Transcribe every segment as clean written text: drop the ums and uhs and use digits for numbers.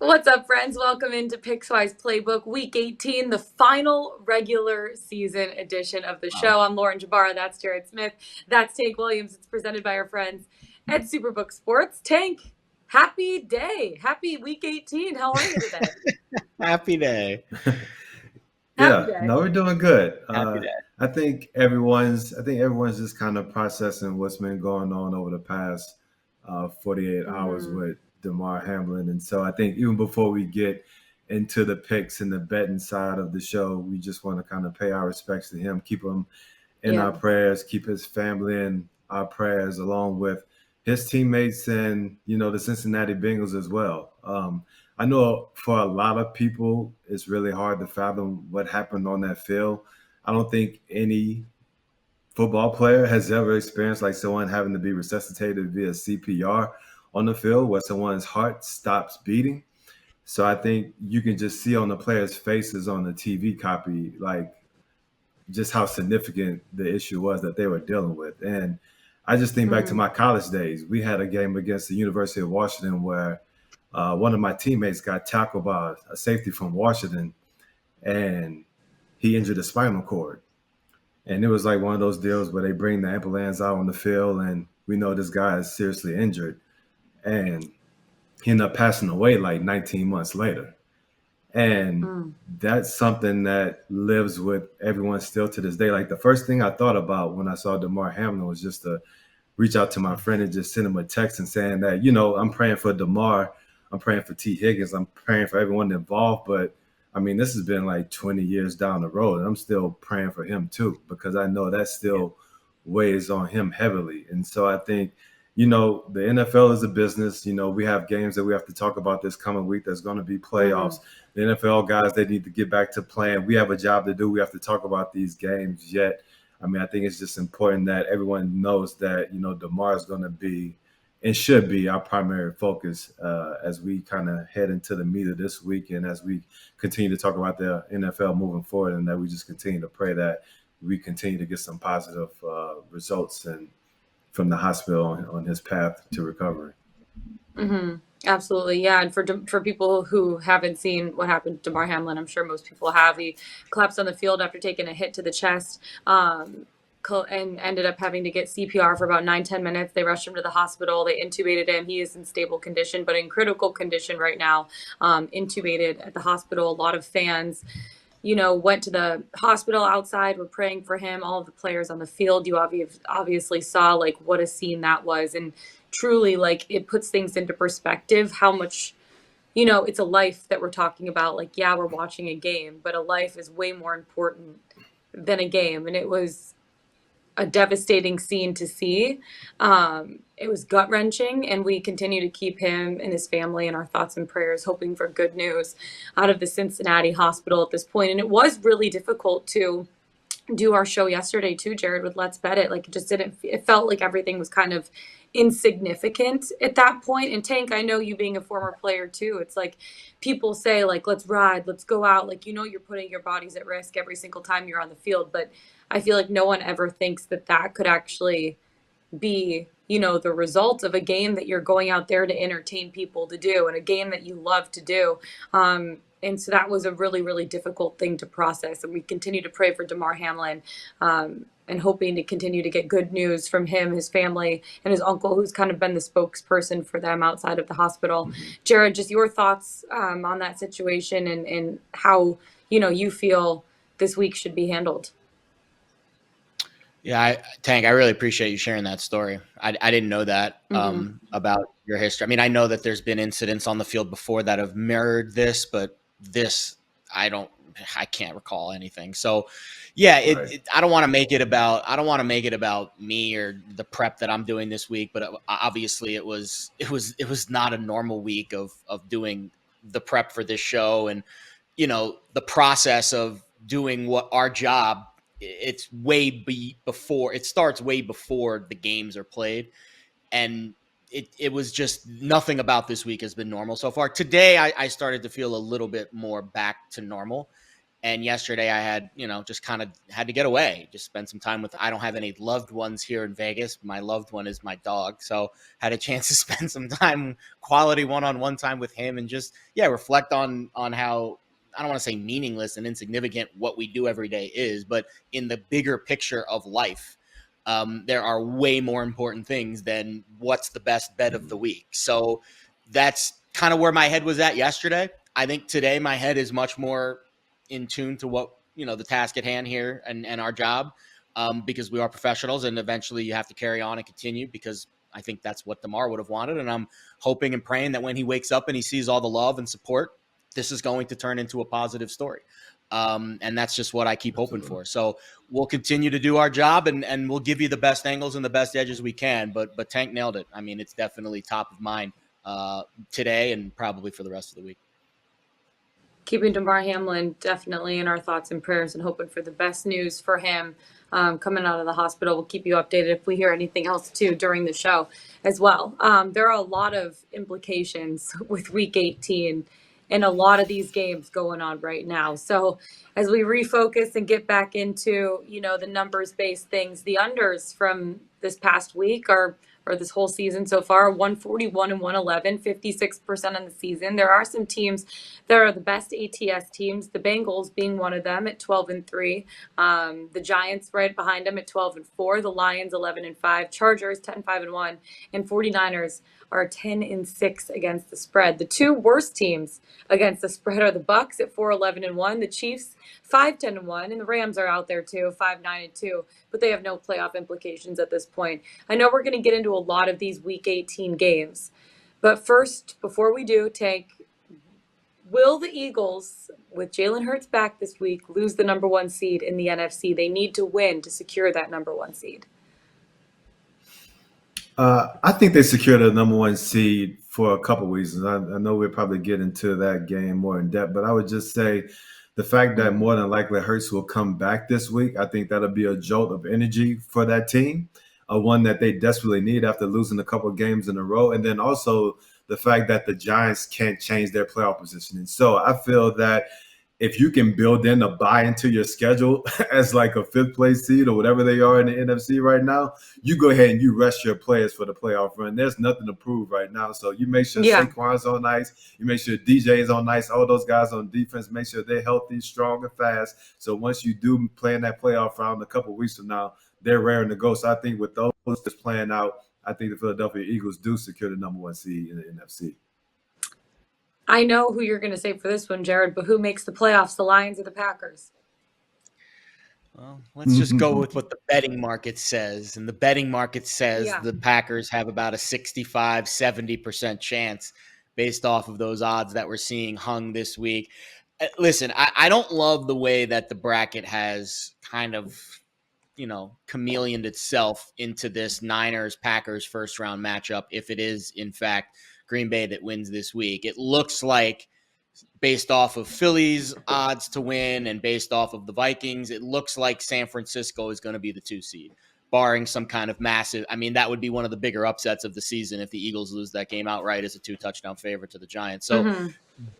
What's up, friends? Welcome into Pickswise Playbook, Week 18, the final regular season edition of the Wow. show. I'm Lauren Jabara. That's Jared Smith. That's Tank Williams. It's presented by our friends at Superbook Sports. Tank, happy day. Happy Week 18. How are you today? Happy day. Happy Yeah, day. no, we're doing good. Happy day. I think everyone's just kind of processing what's been going on over the past 48 hours Mm, with Damar Hamlin, and so I think even before we get into the picks and the betting side of the show, we just want to kind of pay our respects to him, keep him in yeah. our prayers, keep his family in our prayers, along with his teammates and the Cincinnati Bengals as well. I know for a lot of people, it's really hard to fathom what happened on that field. I don't think any football player has ever experienced like someone having to be resuscitated via CPR on the field where someone's heart stops beating. So I think you can just see on the players' faces on the TV copy, like just how significant the issue was that they were dealing with. And I just think back to Mm, my college days. We had a game against the University of Washington where one of my teammates got tackled by a safety from Washington, and he injured his spinal cord. And it was like one of those deals where they bring the ambulance out on the field, and we know this guy is seriously injured. And he ended up passing away like 19 months later. And mm, that's something that lives with everyone still to this day. Like the first thing I thought about when I saw Damar Hamlin was just to reach out to my friend and just send him a text and saying that, I'm praying for Damar, I'm praying for T. Higgins, I'm praying for everyone involved. But I mean, this has been like 20 years down the road, and I'm still praying for him too, because I know that still weighs on him heavily. And so I think, the NFL is a business. We have games that we have to talk about this coming week. There's going to be mm. playoffs. The NFL guys, they need to get back to playing. We have a job to do. We have to talk about these games yet. I mean, I think it's just important that everyone knows that, DeMar is going to be and should be our primary focus as we kind of head into the meat of this week and as we continue to talk about the NFL moving forward, and that we just continue to pray that we continue to get some positive results and from the hospital on his path to recovery. Hmm. Absolutely, yeah. And for people who haven't seen what happened to Damar Hamlin, I'm sure most people have. He collapsed on the field after taking a hit to the chest, and ended up having to get CPR for about 9-10 minutes. They rushed him to the hospital. They intubated him. He is in stable condition, but in critical condition right now. Intubated at the hospital. A lot of fans went to the hospital outside, were praying for him. All of the players on the field, you obviously saw like what a scene that was. And truly, like, it puts things into perspective how much, it's a life that we're talking about. Like, yeah, we're watching a game, but a life is way more important than a game. And it was a devastating scene to see. It was gut wrenching, and we continue to keep him and his family in our thoughts and prayers, hoping for good news out of the Cincinnati hospital at this point. And it was really difficult to do our show yesterday too, Jared, with Let's Bet It. Like, it just didn't, it felt like everything was kind of insignificant at that point. And Tank, I know you being a former player too, it's like people say, like, let's ride, let's go out. Like, you're putting your bodies at risk every single time you're on the field. But I feel like no one ever thinks that that could actually be, the result of a game that you're going out there to entertain people to do, and a game that you love to do. And so that was a really, really difficult thing to process. And we continue to pray for Damar Hamlin, and hoping to continue to get good news from him, his family, and his uncle, who's kind of been the spokesperson for them outside of the hospital. Mhm. Jared, just your thoughts on that situation, and how, you feel this week should be handled. Yeah, Tank, I really appreciate you sharing that story. I didn't know that Hmm. about your history. I mean, I know that there's been incidents on the field before that have mirrored this, but this, I can't recall anything. So, yeah, Right. I don't want to make it about me or the prep that I'm doing this week. But obviously, it was not a normal week of doing the prep for this show, and the process of doing what our job. It's before it starts, way before the games are played, and it was just nothing about this week has been normal so far. Today, I started to feel a little bit more back to normal, And yesterday I had, just kind of had to get away, just spend some time with, I don't have any loved ones here in Vegas. My loved one is my dog. So had a chance to spend some time, quality one-on-one time with him, and just, reflect on how, I don't want to say meaningless and insignificant what we do every day is, but in the bigger picture of life, there are way more important things than what's the best bet of the week. So that's kind of where my head was at yesterday. I think today my head is much more in tune to what, the task at hand here and our job, because we are professionals and eventually you have to carry on and continue, because I think that's what DeMar would have wanted. And I'm hoping and praying that when he wakes up and he sees all the love and support, this is going to turn into a positive story. And that's just what I keep hoping for. So we'll continue to do our job, and we'll give you the best angles and the best edges we can. But Tank nailed it. I mean, it's definitely top of mind today and probably for the rest of the week. Keeping Damar Hamlin definitely in our thoughts and prayers, and hoping for the best news for him coming out of the hospital. We'll keep you updated if we hear anything else too during the show as well. There are a lot of implications with Week 18 and a lot of these games going on right now. So as we refocus and get back into, the numbers-based things, the unders from this past week or this whole season so far, 141 and 111, 56% on the season. There are some teams that are the best ATS teams, the Bengals being one of them at 12 and 3, the Giants right behind them at 12 and 4, the Lions 11 and 5, Chargers 10, 5 and 1, and 49ers are 10 and 6 against the spread. The two worst teams against the spread are the Bucks at 4, 11 and 1, the Chiefs 5, 10 and 1, and the Rams are out there too, 5, 9 and 2, but they have no playoff implications at this point. I know we're going to get into a lot of these Week 18 games, but first, before we do, Tank, will the Eagles, with Jalen Hurts back this week, lose the number 1 seed in the NFC? They need to win to secure that number 1 seed. I think they secured the number 1 seed for a couple of reasons. I know we'll probably get into that game more in depth, but I would just say the fact that more than likely Hurts will come back this week, I think that'll be a jolt of energy for that team, one that they desperately need after losing a couple of games in a row. And then also the fact that the Giants can't change their playoff positioning. So I feel that if you can build in a buy into your schedule as like a 5th place seed or whatever they are in the NFC right now, you go ahead and you rest your players for the playoff run. There's nothing to prove right now. So you make sure Saquon's on ice. You make sure DJ is on ice. All those guys on defense, make sure they're healthy, strong, and fast. So once you do play in that playoff round a couple of weeks from now, they're raring to go. So I think with those just playing out, I think the Philadelphia Eagles do secure the number 1 seed in the NFC. I know who you're going to say for this one, Jared, but who makes the playoffs, the Lions or the Packers? Well, let's just go with what the betting market says. And the betting market says the Packers have about a 65, 70% chance based off of those odds that we're seeing hung this week. Listen, I don't love the way that the bracket has kind of, chameleoned itself into this Niners-Packers first-round matchup, if it is, in fact, Green Bay that wins this week. It looks like, based off of Philly's odds to win and based off of the Vikings, it looks like San Francisco is going to be the 2 seed, barring some kind of massive. I mean, that would be one of the bigger upsets of the season if the Eagles lose that game outright as a 2-touchdown favorite to the Giants. So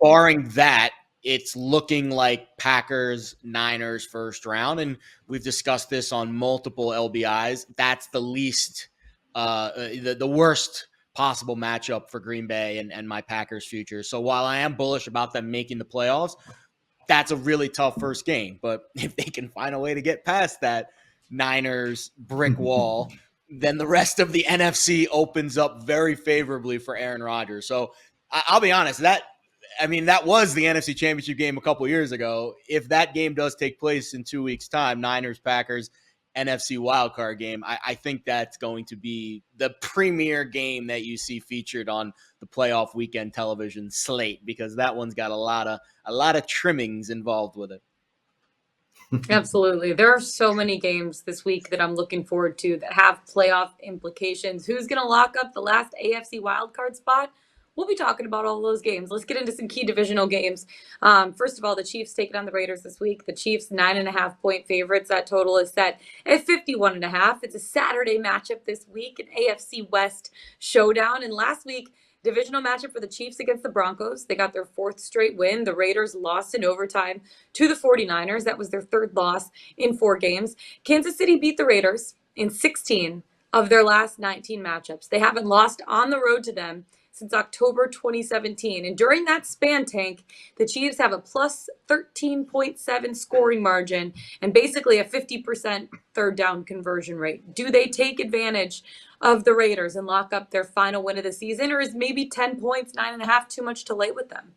barring that, it's looking like Packers, Niners first round. And we've discussed this on multiple LBIs. That's the least, the worst possible matchup for Green Bay and my Packers future. So while I am bullish about them making the playoffs, that's a really tough first game. But if they can find a way to get past that Niners brick wall, then the rest of the NFC opens up very favorably for Aaron Rodgers. So I'll be honest, that was the NFC Championship game a couple years ago. If that game does take place in 2 weeks' time, Niners, Packers, NFC wildcard game, I think that's going to be the premier game that you see featured on the playoff weekend television slate, because that one's got a lot of trimmings involved with it. Absolutely. There are so many games this week that I'm looking forward to that have playoff implications. Who's going to lock up the last AFC wildcard spot? We'll be talking about all those games. Let's get into some key divisional games. First of all, the Chiefs taking on the Raiders this week. The Chiefs 9.5-point favorites. That total is set at 51.5. It's a Saturday matchup this week, an AFC West showdown. And last week, Divisional matchup for the Chiefs against the Broncos. They got their 4th straight win. The Raiders lost in overtime to the 49ers. That was their 3rd loss in 4 games. Kansas City beat the Raiders in 16 of their last 19 matchups. They haven't lost on the road to them since October 2017. And during that span, Tank, the Chiefs have a plus 13.7 scoring margin and basically a 50% third down conversion rate. Do they take advantage of the Raiders and lock up their final win of the season, or is maybe 10 points, 9.5 too much to lay with them?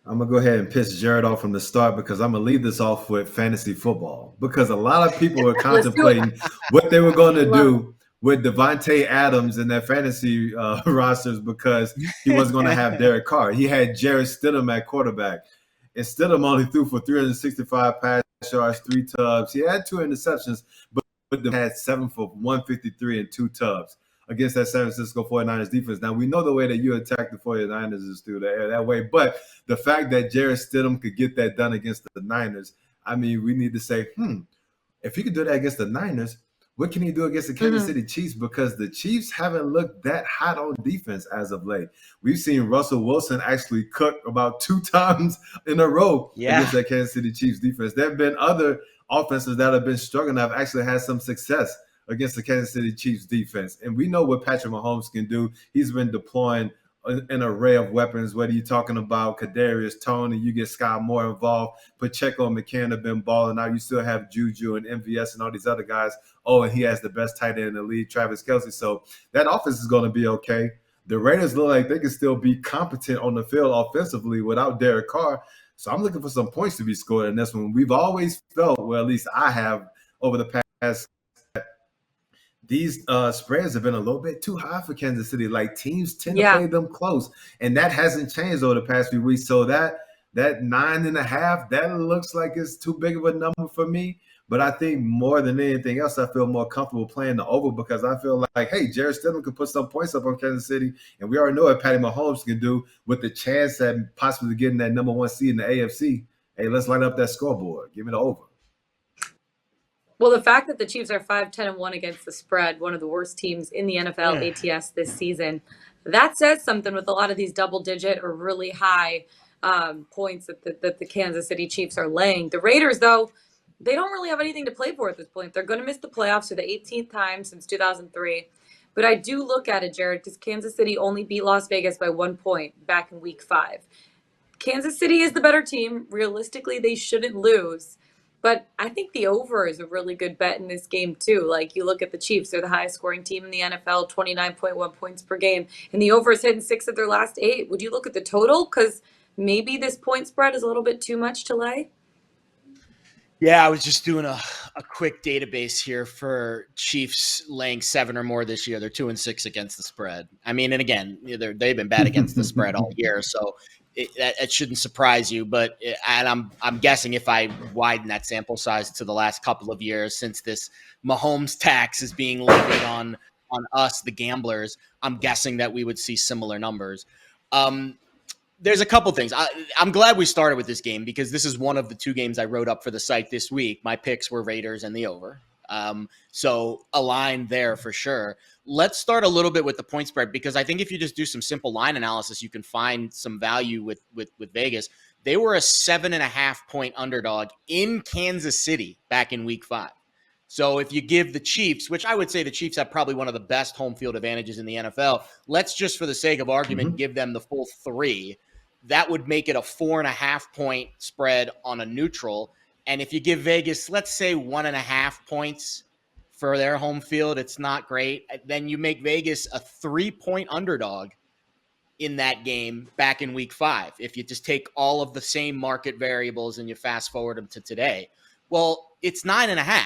I'm going to go ahead and piss Jared off from the start because I'm going to lead this off with fantasy football because a lot of people were contemplating what they were going to do with Devontae Adams in their fantasy rosters because he wasn't going to have Derek Carr. He had Jarrett Stidham at quarterback. And Stidham only threw for 365 pass yards, 3 tubs. He had 2 interceptions, but they had 7 for 153 and 2 tubs against that San Francisco 49ers defense. Now, we know the way that you attack the 49ers is through the air that way, but the fact that Jarrett Stidham could get that done against the Niners, I mean, we need to say, if he could do that against the Niners, what can he do against the Kansas City Chiefs? Because the Chiefs haven't looked that hot on defense as of late. We've seen Russell Wilson actually cook about 2 times in a row against that Kansas City Chiefs defense. There have been other offenses that have been struggling that have actually had some success against the Kansas City Chiefs defense. And we know what Patrick Mahomes can do. He's been deploying an array of weapons, whether you're talking about Kadarius Toney, you get Scott Moore involved, Pacheco and McCann have been balling out. You still have Juju and MVS and all these other guys. Oh, and he has the best tight end in the league, Travis Kelce. So that offense is going to be okay. The Raiders look like they can still be competent on the field offensively without Derek Carr. So I'm looking for some points to be scored in this one. We've always felt, well, at least I have over the past, these spreads have been a little bit too high for Kansas City. Like teams tend to play them close, and that hasn't changed over the past few weeks. So that 9.5, that looks like it's too big of a number for me. But I think more than anything else, I feel more comfortable playing the over because I feel like, hey, Jarrett Stidham could put some points up on Kansas City, and we already know what Patty Mahomes can do with the chance at possibly getting that number 1 seed in the AFC. Hey, let's light up that scoreboard. Give me the over. Well, the fact that the Chiefs are 5-10-1 against the spread, one of the worst teams in the NFL ATS this season, that says something with a lot of these double-digit or really high points that the Kansas City Chiefs are laying. The Raiders, though, they don't really have anything to play for at this point. They're going to miss the playoffs for the 18th time since 2003. But I do look at it, Jared, because Kansas City only beat Las Vegas by 1 point back in Week 5. Kansas City is the better team. Realistically, they shouldn't lose. But I think the over is a really good bet in this game, too. Like, you look at the Chiefs, they're the highest scoring team in the NFL, 29.1 points per game. And the over is hitting 6 of their last 8. Would you look at the total? Because maybe this point spread is a little bit too much to lay. Yeah, I was just doing a quick database here for Chiefs laying 7 or more this year. They're 2-6 against the spread. I mean, and again, they've been bad against the spread all year, so it shouldn't surprise you. But and I'm guessing if I widen that sample size to the last couple of years, since this Mahomes tax is being levied on us, the gamblers, I'm guessing that we would see similar numbers. There's a couple things. I'm glad we started with this game because this is one of the 2 games I wrote up for the site this week. My picks were Raiders and the over. So aligned there for sure. Let's start a little bit with the point spread because I think if you just do some simple line analysis, you can find some value with Vegas. They were a 7.5 point underdog in Kansas City back in Week 5. So if you give the Chiefs, which I would say the Chiefs have probably one of the best home field advantages in the NFL, let's just for the sake of argument give them the full 3. That would make it a 4.5 point spread on a neutral. And if you give Vegas, let's say 1.5 points for their home field, it's not great. Then you make Vegas a 3 point underdog in that game back in Week 5. If you just take all of the same market variables and you fast forward them to today, well, it's 9.5.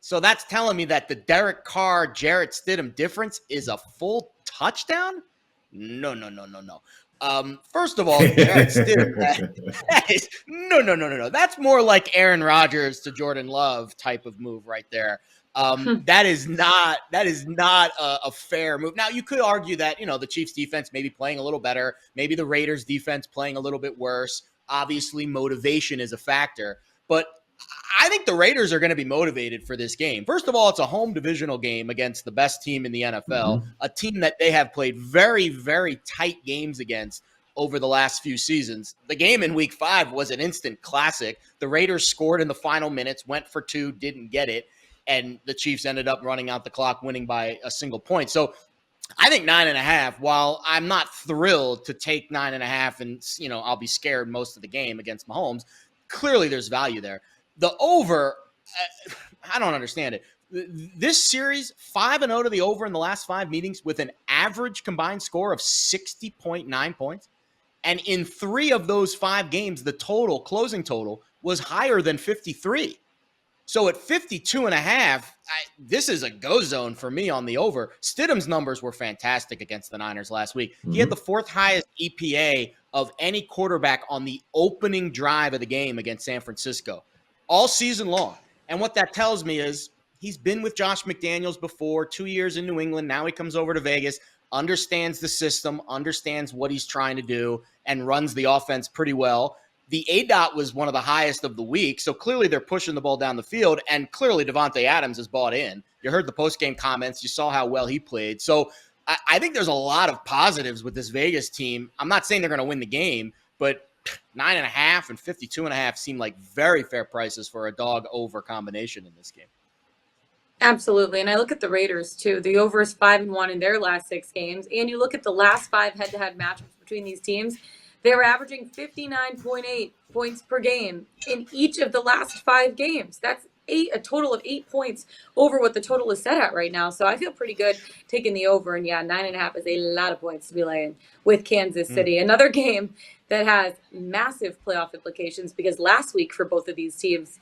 So that's telling me that the Derek Carr, Jarrett Stidham difference is a full touchdown? No. First of all, Jarrett Stidham, that is no. That's more like Aaron Rodgers to Jordan Love type of move right there. That is not a fair move. Now, you could argue that, the Chiefs defense may be playing a little better. Maybe the Raiders defense playing a little bit worse. Obviously, motivation is a factor. But I think the Raiders are going to be motivated for this game. First of all, it's a home divisional game against the best team in the NFL, a team that they have played very, very tight games against over the last few seasons. The game in week 5 was an instant classic. The Raiders scored in the final minutes, went for 2, didn't get it, and the Chiefs ended up running out the clock, winning by a single point. So I think 9.5, while I'm not thrilled to take 9.5 and, I'll be scared most of the game against Mahomes, clearly there's value there. The over, I don't understand it. This series, 5-0 to the over in the last 5 meetings with an average combined score of 60.9 points. And in 3 of those 5 games, the closing total was higher than 53. So at 52.5, this is a go zone for me on the over. Stidham's numbers were fantastic against the Niners last week. He had the 4th highest EPA of any quarterback on the opening drive of the game against San Francisco all season long. And what that tells me is he's been with Josh McDaniels before, 2 years in New England. Now he comes over to Vegas, understands the system, understands what he's trying to do, and runs the offense pretty well. The ADOT was one of the highest of the week, so clearly they're pushing the ball down the field, and clearly Devontae Adams is bought in. You heard the postgame comments. You saw how well he played. So I think there's a lot of positives with this Vegas team. I'm not saying they're going to win the game, but 9.5 and 52.5 seem like very fair prices for a dog over combination in this game. Absolutely. And I look at the Raiders too. The over is 5-1 in their last 6 games. And you look at the last 5 head-to-head matchups between these teams, they were averaging 59.8 points per game in each of the last 5 games. That's a total of 8 points over what the total is set at right now. So I feel pretty good taking the over. And 9.5 is a lot of points to be laying with Kansas City. Another game that has massive playoff implications because last week for both of these teams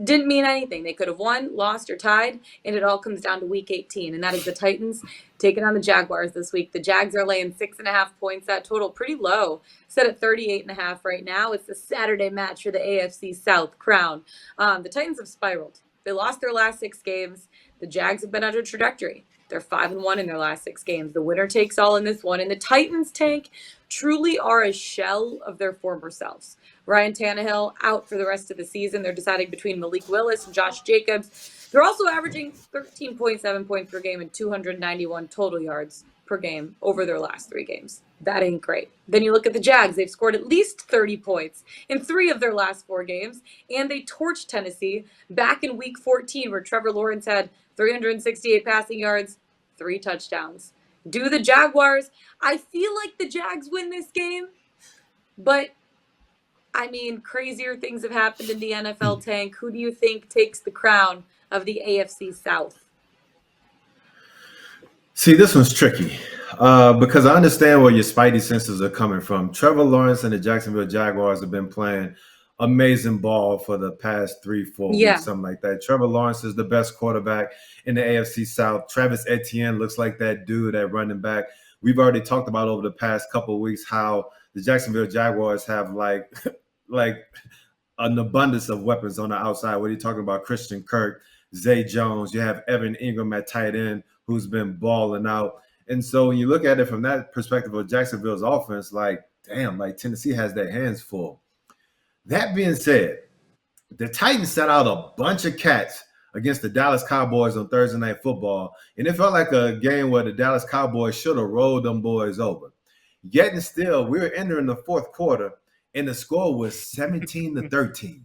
didn't mean anything. They could have won, lost, or tied, and it all comes down to week 18, and that is the Titans taking on the Jaguars this week. The Jags are laying 6.5 points. That total pretty low, set at 38.5 right now. It's the Saturday match for the AFC South crown. The Titans have spiraled. They lost their last 6 games. The Jags have been under trajectory. They're 5-1 in their last 6 games. The winner takes all in this one, and the Titans tank truly are a shell of their former selves. Ryan Tannehill out for the rest of the season. They're deciding between Malik Willis and Josh Jacobs. They're also averaging 13.7 points per game and 291 total yards per game over their last 3 games. That ain't great. Then you look at the Jags. They've scored at least 30 points in 3 of their last 4 games, and they torched Tennessee back in week 14 where Trevor Lawrence had 368 passing yards, 3 touchdowns. Do the Jaguars? I feel like the Jags win this game, but I mean, crazier things have happened in the NFL tank. Who do you think takes the crown of the AFC South? See, this one's tricky because I understand where your spidey senses are coming from. Trevor Lawrence and the Jacksonville Jaguars have been playing amazing ball for the past 3-4 weeks, something like that. Trevor Lawrence is the best quarterback in the AFC South. Travis Etienne looks like that dude at running back. We've already talked about over the past couple of weeks how the Jacksonville Jaguars have like an abundance of weapons on the outside. What are you talking about? Christian Kirk, Zay Jones. You have Evan Ingram at tight end who's been balling out. And so when you look at it from that perspective of Jacksonville's offense, like, damn, like Tennessee has their hands full. That being said, the Titans set out a bunch of cats against the Dallas Cowboys on Thursday Night Football, and it felt like a game where the Dallas Cowboys should have rolled them boys over. Yet and still, we were entering the 4th quarter, and the score was 17-13.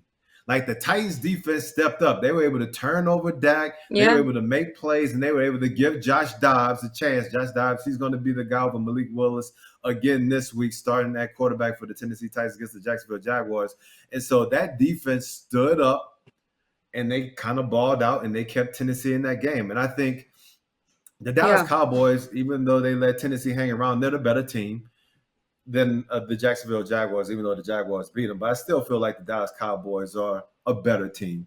Like the Titans defense stepped up. They were able to turn over Dak. They were able to make plays, and they were able to give Josh Dobbs a chance. Josh Dobbs, he's going to be the guy for Malik Willis again this week, starting at quarterback for the Tennessee Titans against the Jacksonville Jaguars. And so that defense stood up, and they kind of balled out, and they kept Tennessee in that game. And I think the Dallas Cowboys, even though they let Tennessee hang around, they're the better team than the Jacksonville Jaguars, even though the Jaguars beat them. But I still feel like the Dallas Cowboys are a better team.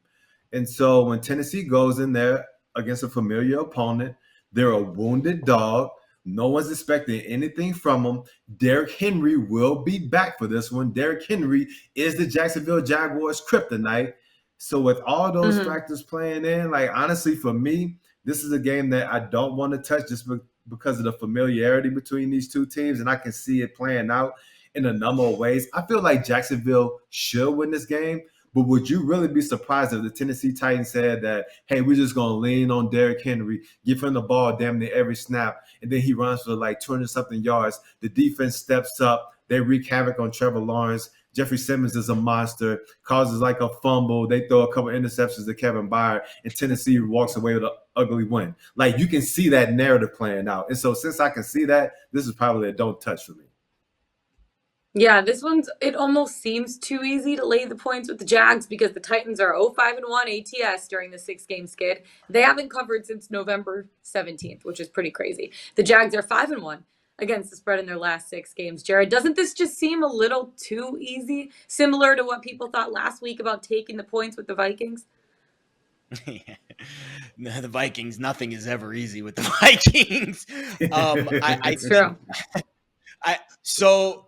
And so when Tennessee goes in there against a familiar opponent, they're a wounded dog. No one's expecting anything from them. Derrick Henry will be back for this one. Derrick Henry is the Jacksonville Jaguars kryptonite. So with all those factors playing in, like honestly for me, this is a game that I don't want to touch just because of the familiarity between these two teams, and I can see it playing out in a number of ways. I feel like Jacksonville should win this game, But would you really be surprised if the Tennessee Titans said that, hey, we're just going to lean on Derrick Henry, give him the ball damn near every snap, and then he runs for like 200-something yards. The defense steps up. They wreak havoc on Trevor Lawrence. Jeffrey Simmons is a monster, causes like a fumble. They throw a couple interceptions to Kevin Byard, and Tennessee walks away with an ugly win. Like, you can see that narrative playing out. And so since I can see that, this is probably a don't touch for me. Yeah, it almost seems too easy to lay the points with the Jags because the Titans are 0-5-1 ATS during the 6-game skid. They haven't covered since November 17th, which is pretty crazy. The Jags are 5-1 against the spread in their last 6 games. Jared, doesn't this just seem a little too easy? Similar to what people thought last week about taking the points with the Vikings? No, the Vikings, nothing is ever easy with the Vikings. It's true. So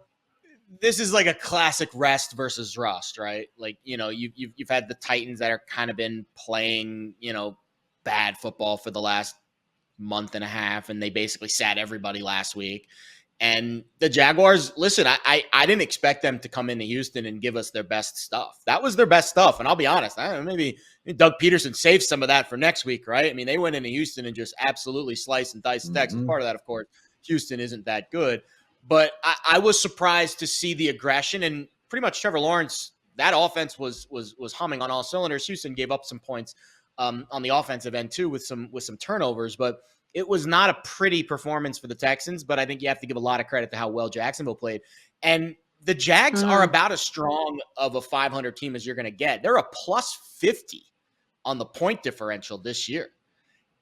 this is like a classic rest versus rust, right? Like, you've had the Titans that are kind of been playing, bad football for the last month and a half, and they basically sat everybody last week. And the Jaguars, listen, I didn't expect them to come into Houston and give us their best stuff. That was their best stuff. And I'll be honest, maybe Doug Peterson saved some of that for next week, right? I mean, they went into Houston and just absolutely sliced and diced the Texans. Part of that, of course, Houston isn't that good. But I was surprised to see the aggression, and pretty much Trevor Lawrence, that offense was humming on all cylinders. Houston gave up some points on the offensive end too with some turnovers, but it was not a pretty performance for the Texans. But I think you have to give a lot of credit to how well Jacksonville played. And the Jags are about as strong of a 500 team as you're going to get. They're a plus 50 on the point differential this year.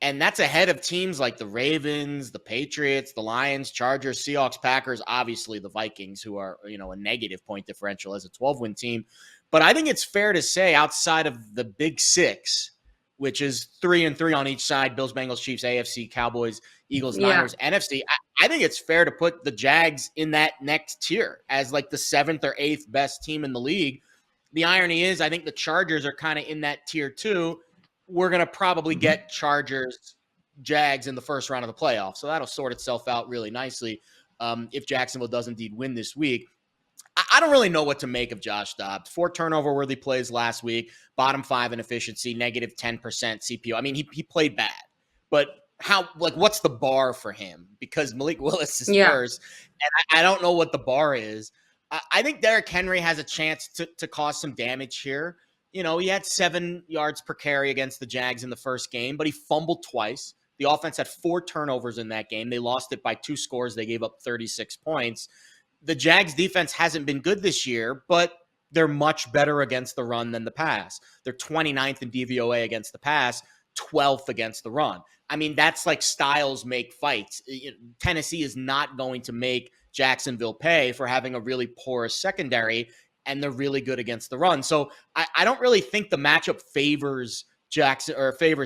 And that's ahead of teams like the Ravens, the Patriots, the Lions, Chargers, Seahawks, Packers, obviously the Vikings, who are, a negative point differential as a 12-win team. But I think it's fair to say outside of the Big Six, which is 3-3 on each side, Bills, Bengals, Chiefs, AFC, Cowboys, Eagles, Niners, NFC, I think it's fair to put the Jags in that next tier as like the 7th or 8th best team in the league. The irony is I think the Chargers are kind of in that tier too. We're going to probably get Chargers, Jags in the first round of the playoffs. So that'll sort itself out really nicely if Jacksonville does indeed win this week. I don't really know what to make of Josh Dobbs. 4 turnover-worthy plays last week, bottom 5 in efficiency, negative 10% CPU. I mean, he played bad. But what's the bar for him? Because Malik Willis is first, and I don't know what the bar is. I think Derrick Henry has a chance to cause some damage here. He had 7 yards per carry against the Jags in the first game, but he fumbled twice. The offense had 4 turnovers in that game. They lost it by 2 scores. They gave up 36 points. The Jags defense hasn't been good this year, but they're much better against the run than the pass. They're 29th in DVOA against the pass, 12th against the run. I mean, that's like styles make fights. Tennessee is not going to make Jacksonville pay for having a really porous secondary, and they're really good against the run. So I don't really think the matchup favors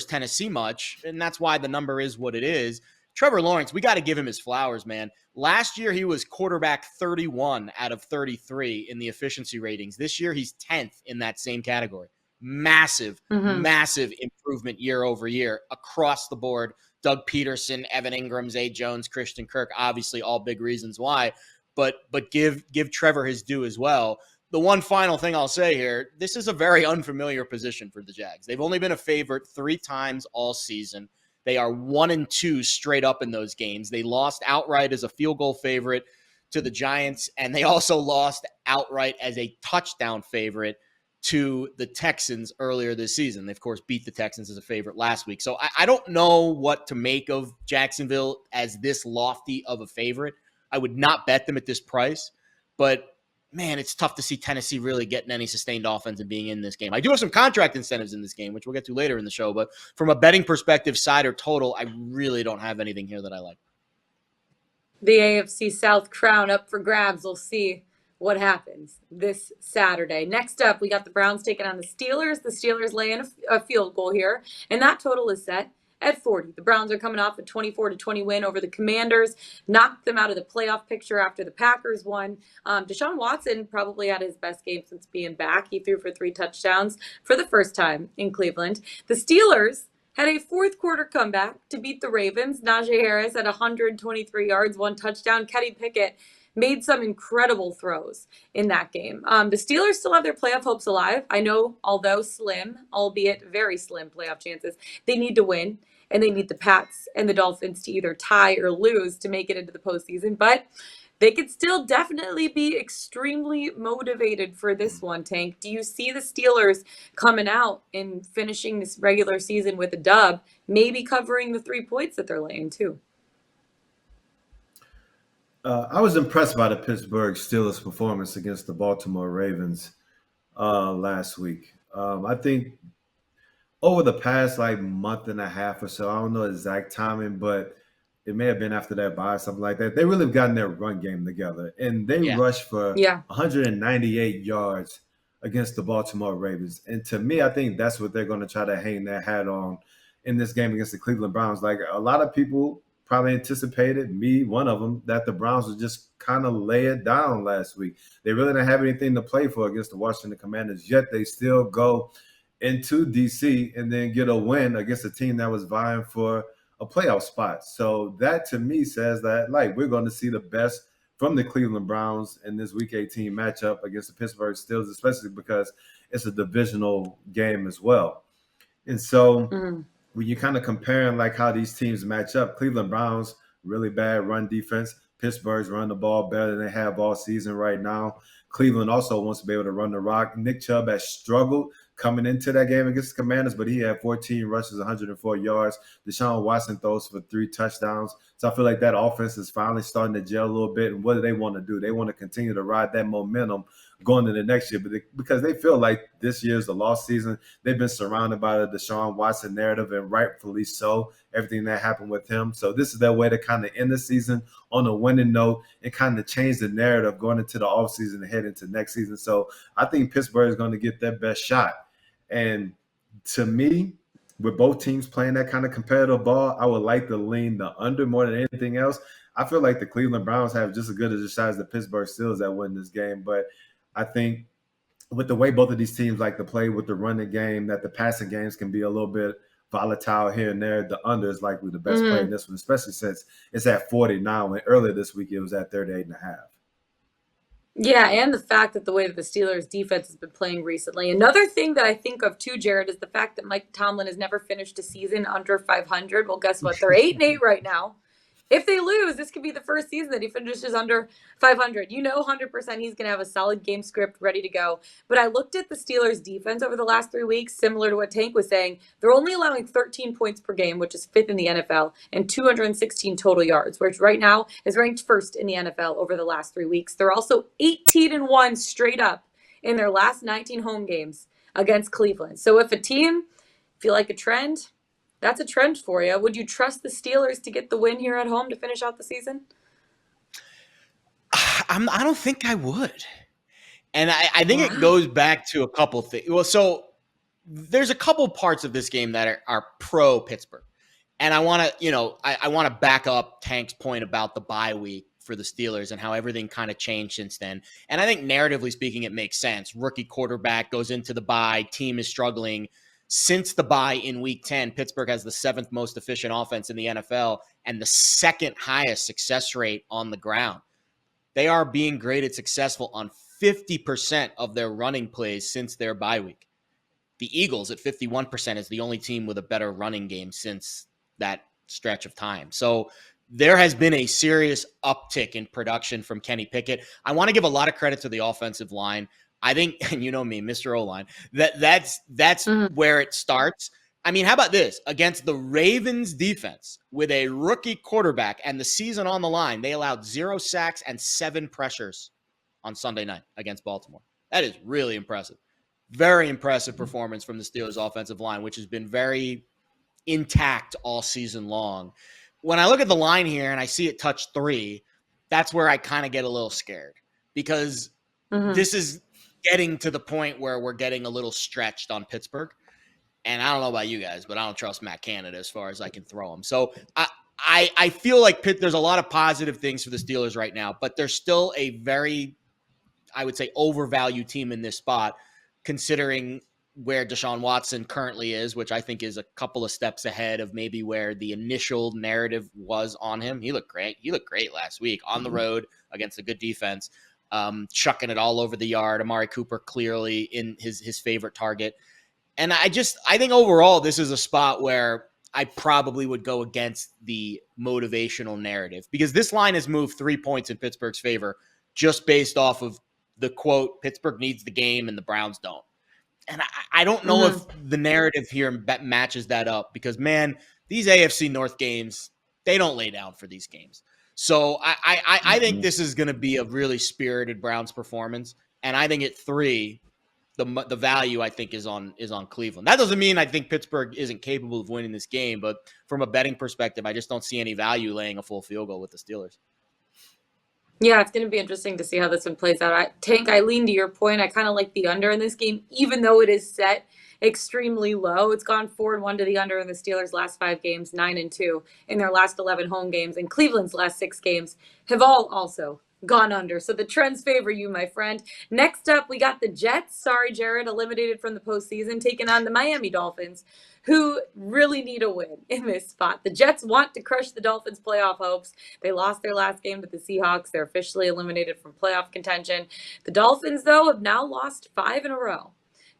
Tennessee much, and that's why the number is what it is. Trevor Lawrence, we got to give him his flowers, man. Last year, he was quarterback 31 out of 33 in the efficiency ratings. This year, he's 10th in that same category. Massive improvement year over year across the board. Doug Peterson, Evan Ingram, Zay Jones, Christian Kirk, obviously all big reasons why. But give Trevor his due as well. The one final thing I'll say here, this is a very unfamiliar position for the Jags. They've only been a favorite 3 times all season. They are 1-2 straight up in those games. They lost outright as a field goal favorite to the Giants, and they also lost outright as a touchdown favorite to the Texans earlier this season. They, of course, beat the Texans as a favorite last week. So I don't know what to make of Jacksonville as this lofty of a favorite. I would not bet them at this price, but man, it's tough to see Tennessee really getting any sustained offense and being in this game. I do have some contract incentives in this game, which we'll get to later in the show, but from a betting perspective, side or total, I really don't have anything here that I like. The AFC South crown up for grabs. We'll see what happens this Saturday. Next up, we got the Browns taking on the Steelers. The Steelers laying a field goal here, and that total is set at 40. The Browns are coming off a 24-20 win over the Commanders, knocked them out of the playoff picture after the Packers won. Deshaun Watson probably had his best game since being back. He threw for 3 touchdowns for the first time in Cleveland. The Steelers had a fourth quarter comeback to beat the Ravens. Najee Harris had 123 yards, 1 touchdown. Kenny Pickett made some incredible throws in that game. The Steelers still have their playoff hopes alive. I know, although slim, albeit very slim playoff chances, they need to win, and they need the Pats and the Dolphins to either tie or lose to make it into the postseason. But they could still definitely be extremely motivated for this one, Tank. Do you see the Steelers coming out and finishing this regular season with a dub, maybe covering the 3 points that they're laying too? I was impressed by the Pittsburgh Steelers' performance against the Baltimore Ravens last week. I think over the past like month and a half or so, I don't know exact timing, but it may have been after that bye, something like that. They really have gotten their run game together, and they Yeah. rushed for Yeah. 198 yards against the Baltimore Ravens. And to me, I think that's what they're going to try to hang their hat on in this game against the Cleveland Browns. Like a lot of people probably anticipated, me one of them, that the Browns would just kind of lay it down last week. They really didn't have anything to play for against the Washington Commanders, yet they still go into DC and then get a win against a team that was vying for a playoff spot. So that to me says that like we're going to see the best from the Cleveland Browns in this Week 18 matchup against the Pittsburgh Steelers, especially because it's a divisional game as well. And so when you kind of comparing like how these teams match up, Cleveland Browns really bad run defense. Pittsburgh's run the ball better than they have all season right now. Cleveland also wants to be able to run the rock. Nick Chubb has struggled coming into that game against the Commanders, but he had 14 rushes, 104 yards. Deshaun Watson throws for 3 touchdowns. So I feel like that offense is finally starting to gel a little bit. And what do they want to do? They want to continue to ride that momentum going into the next year, because they feel like this year's the lost season. They've been surrounded by the Deshaun Watson narrative, and rightfully so, everything that happened with him. So this is their way to kind of end the season on a winning note and kind of change the narrative going into the offseason and head into next season. So I think Pittsburgh is going to get their best shot. And to me, with both teams playing that kind of competitive ball, I would like to lean the under more than anything else. I feel like the Cleveland Browns have just as good as a shot as the Pittsburgh Steelers that win this game. But I think with the way both of these teams like to play with the running game, that the passing games can be a little bit volatile here and there. The under is likely the best play in this one, especially since it's at 40 now. And earlier this week, it was at 38.5. Yeah, and the fact that the way that the Steelers defense has been playing recently. Another thing that I think of too, Jared, is the fact that Mike Tomlin has never finished a season under 500. Well, guess what? They're 8-8 right now. If they lose, this could be the first season that he finishes under 500. You know 100% he's going to have a solid game script ready to go. But I looked at the Steelers' defense over the last 3 weeks, similar to what Tank was saying. They're only allowing 13 points per game, which is 5th in the NFL, and 216 total yards, which right now is ranked 1st in the NFL over the last 3 weeks. They're also 18-1 straight up in their last 19 home games against Cleveland. So if a team feel like a trend, that's a trend for you. Would you trust the Steelers to get the win here at home to finish out the season? I don't think I would. And I think it goes back to a couple things. Well, so there's a couple parts of this game that are pro Pittsburgh. And I want to, I want to back up Tank's point about the bye week for the Steelers and how everything kind of changed since then. And I think narratively speaking, it makes sense. Rookie quarterback goes into the bye, team is struggling. Since the bye in Week 10, Pittsburgh has the 7th most efficient offense in the NFL and the 2nd highest success rate on the ground. They are being graded successful on 50% of their running plays since their bye week. The Eagles at 51% is the only team with a better running game since that stretch of time. So there has been a serious uptick in production from Kenny Pickett. I want to give a lot of credit to the offensive line. I think, and you know me, Mr. O-line, that's where it starts. I mean, how about this? Against the Ravens defense with a rookie quarterback and the season on the line, they allowed 0 sacks and 7 pressures on Sunday night against Baltimore. That is really impressive. Very impressive performance from the Steelers offensive line, which has been very intact all season long. When I look at the line here and I see it touch 3, that's where I kind of get a little scared because this is getting to the point where we're getting a little stretched on Pittsburgh. And I don't know about you guys, but I don't trust Matt Canada as far as I can throw him. So I feel like there's a lot of positive things for the Steelers right now, but they're still a very, I would say, overvalued team in this spot, considering where Deshaun Watson currently is, which I think is a couple of steps ahead of maybe where the initial narrative was on him. He looked great. He looked great last week on the road against a good defense, chucking it all over the yard. Amari Cooper clearly in his favorite target. And I think overall, this is a spot where I probably would go against the motivational narrative, because this line has moved 3 points in Pittsburgh's favor just based off of the quote, Pittsburgh needs the game and the Browns don't. And I don't know if the narrative here matches that up, because, man, these AFC North games, they don't lay down for these games. So I think this is going to be a really spirited Browns performance. And I think at 3, the value I think is on Cleveland. That doesn't mean I think Pittsburgh isn't capable of winning this game, but from a betting perspective, I just don't see any value laying a full field goal with the Steelers. Yeah, it's going to be interesting to see how this one plays out. Tank, I lean to your point. I kind of like the under in this game, even though it is set extremely low. It's gone 4-1 to the under in the Steelers' last 5 games, 9-2 in their last 11 home games, and Cleveland's last 6 games have all also gone under. So the trends favor you, my friend. Next up, we got the Jets. Sorry, Jared, eliminated from the postseason, taking on the Miami Dolphins, who really need a win in this spot. The Jets want to crush the Dolphins' playoff hopes. They lost their last game to the Seahawks. They're officially eliminated from playoff contention. The Dolphins, though, have now lost 5 in a row.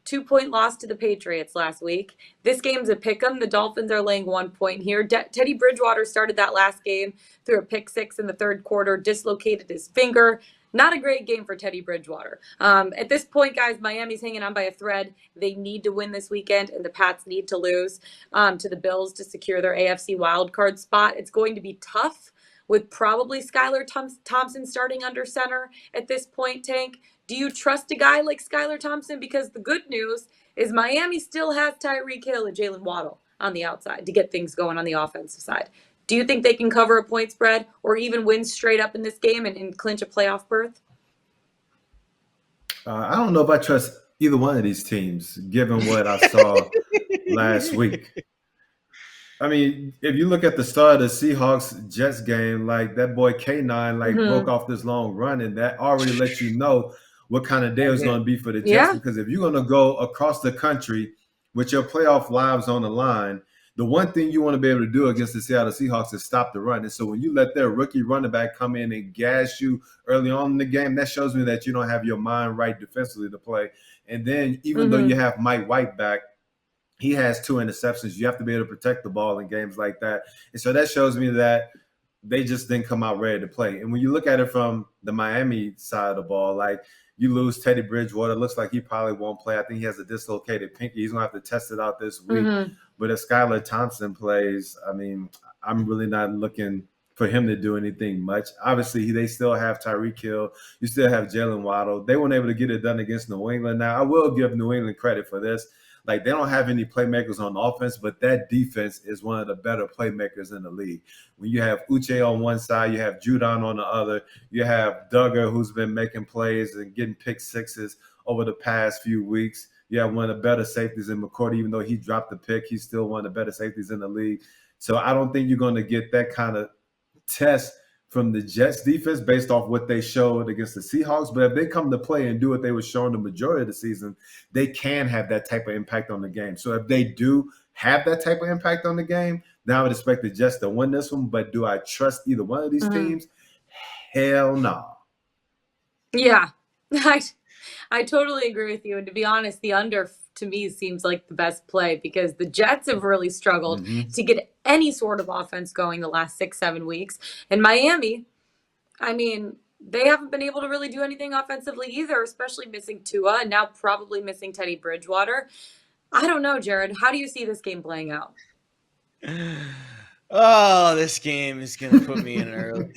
2-point loss to the Patriots last week. This game's a pick'em. The Dolphins are laying 1 point here. Teddy Bridgewater started that last game through a pick 6 in the third quarter, dislocated his finger. Not a great game for Teddy Bridgewater. At this point, guys, Miami's hanging on by a thread. They need to win this weekend, and the Pats need to lose to the Bills to secure their AFC wildcard spot. It's going to be tough with probably Skylar Thompson starting under center at this point, Tank. Do you trust a guy like Skylar Thompson? Because the good news is Miami still has Tyreek Hill and Jalen Waddle on the outside to get things going on the offensive side. Do you think they can cover a point spread or even win straight up in this game and clinch a playoff berth? I don't know if I trust either one of these teams, given what I saw last week. I mean, if you look at the start of the Seahawks-Jets game, like that boy K9 broke off this long run, and that already lets you know what kind of day it's going to be for the Jets. Because if you're going to go across the country with your playoff lives on the line, the one thing you want to be able to do against the Seattle Seahawks is stop the run. And so when you let their rookie running back come in and gas you early on in the game, that shows me that you don't have your mind right defensively to play. And then even though you have Mike White back, he has 2 interceptions. You have to be able to protect the ball in games like that. And so that shows me that they just didn't come out ready to play. And when you look at it from the Miami side of the ball, like you lose Teddy Bridgewater, it looks like he probably won't play. I think he has a dislocated pinky. He's going to have to test it out this week. But if Skylar Thompson plays, I mean, I'm really not looking for him to do anything much. Obviously, they still have Tyreek Hill. You still have Jalen Waddle. They weren't able to get it done against New England. Now, I will give New England credit for this. Like, they don't have any playmakers on offense, but that defense is one of the better playmakers in the league. When you have Uche on one side, you have Judon on the other, you have Duggar, who's been making plays and getting pick sixes over the past few weeks. You have one of the better safeties in McCourty. Even though he dropped the pick, he's still one of the better safeties in the league. So I don't think you're going to get that kind of test from the Jets defense based off what they showed against the Seahawks. But if they come to play and do what they were showing the majority of the season, they can have that type of impact on the game. So if they do have that type of impact on the game, then I would expect the Jets to win this one. But do I trust either one of these teams? Hell no. Yeah, I totally agree with you. And to be honest, the under to me seems like the best play because the Jets have really struggled to get any sort of offense going the last 6-7 weeks. And Miami, I mean, they haven't been able to really do anything offensively either, especially missing Tua and now probably missing Teddy Bridgewater. I don't know, Jared. How do you see this game playing out? Oh, this game is going to put me in early.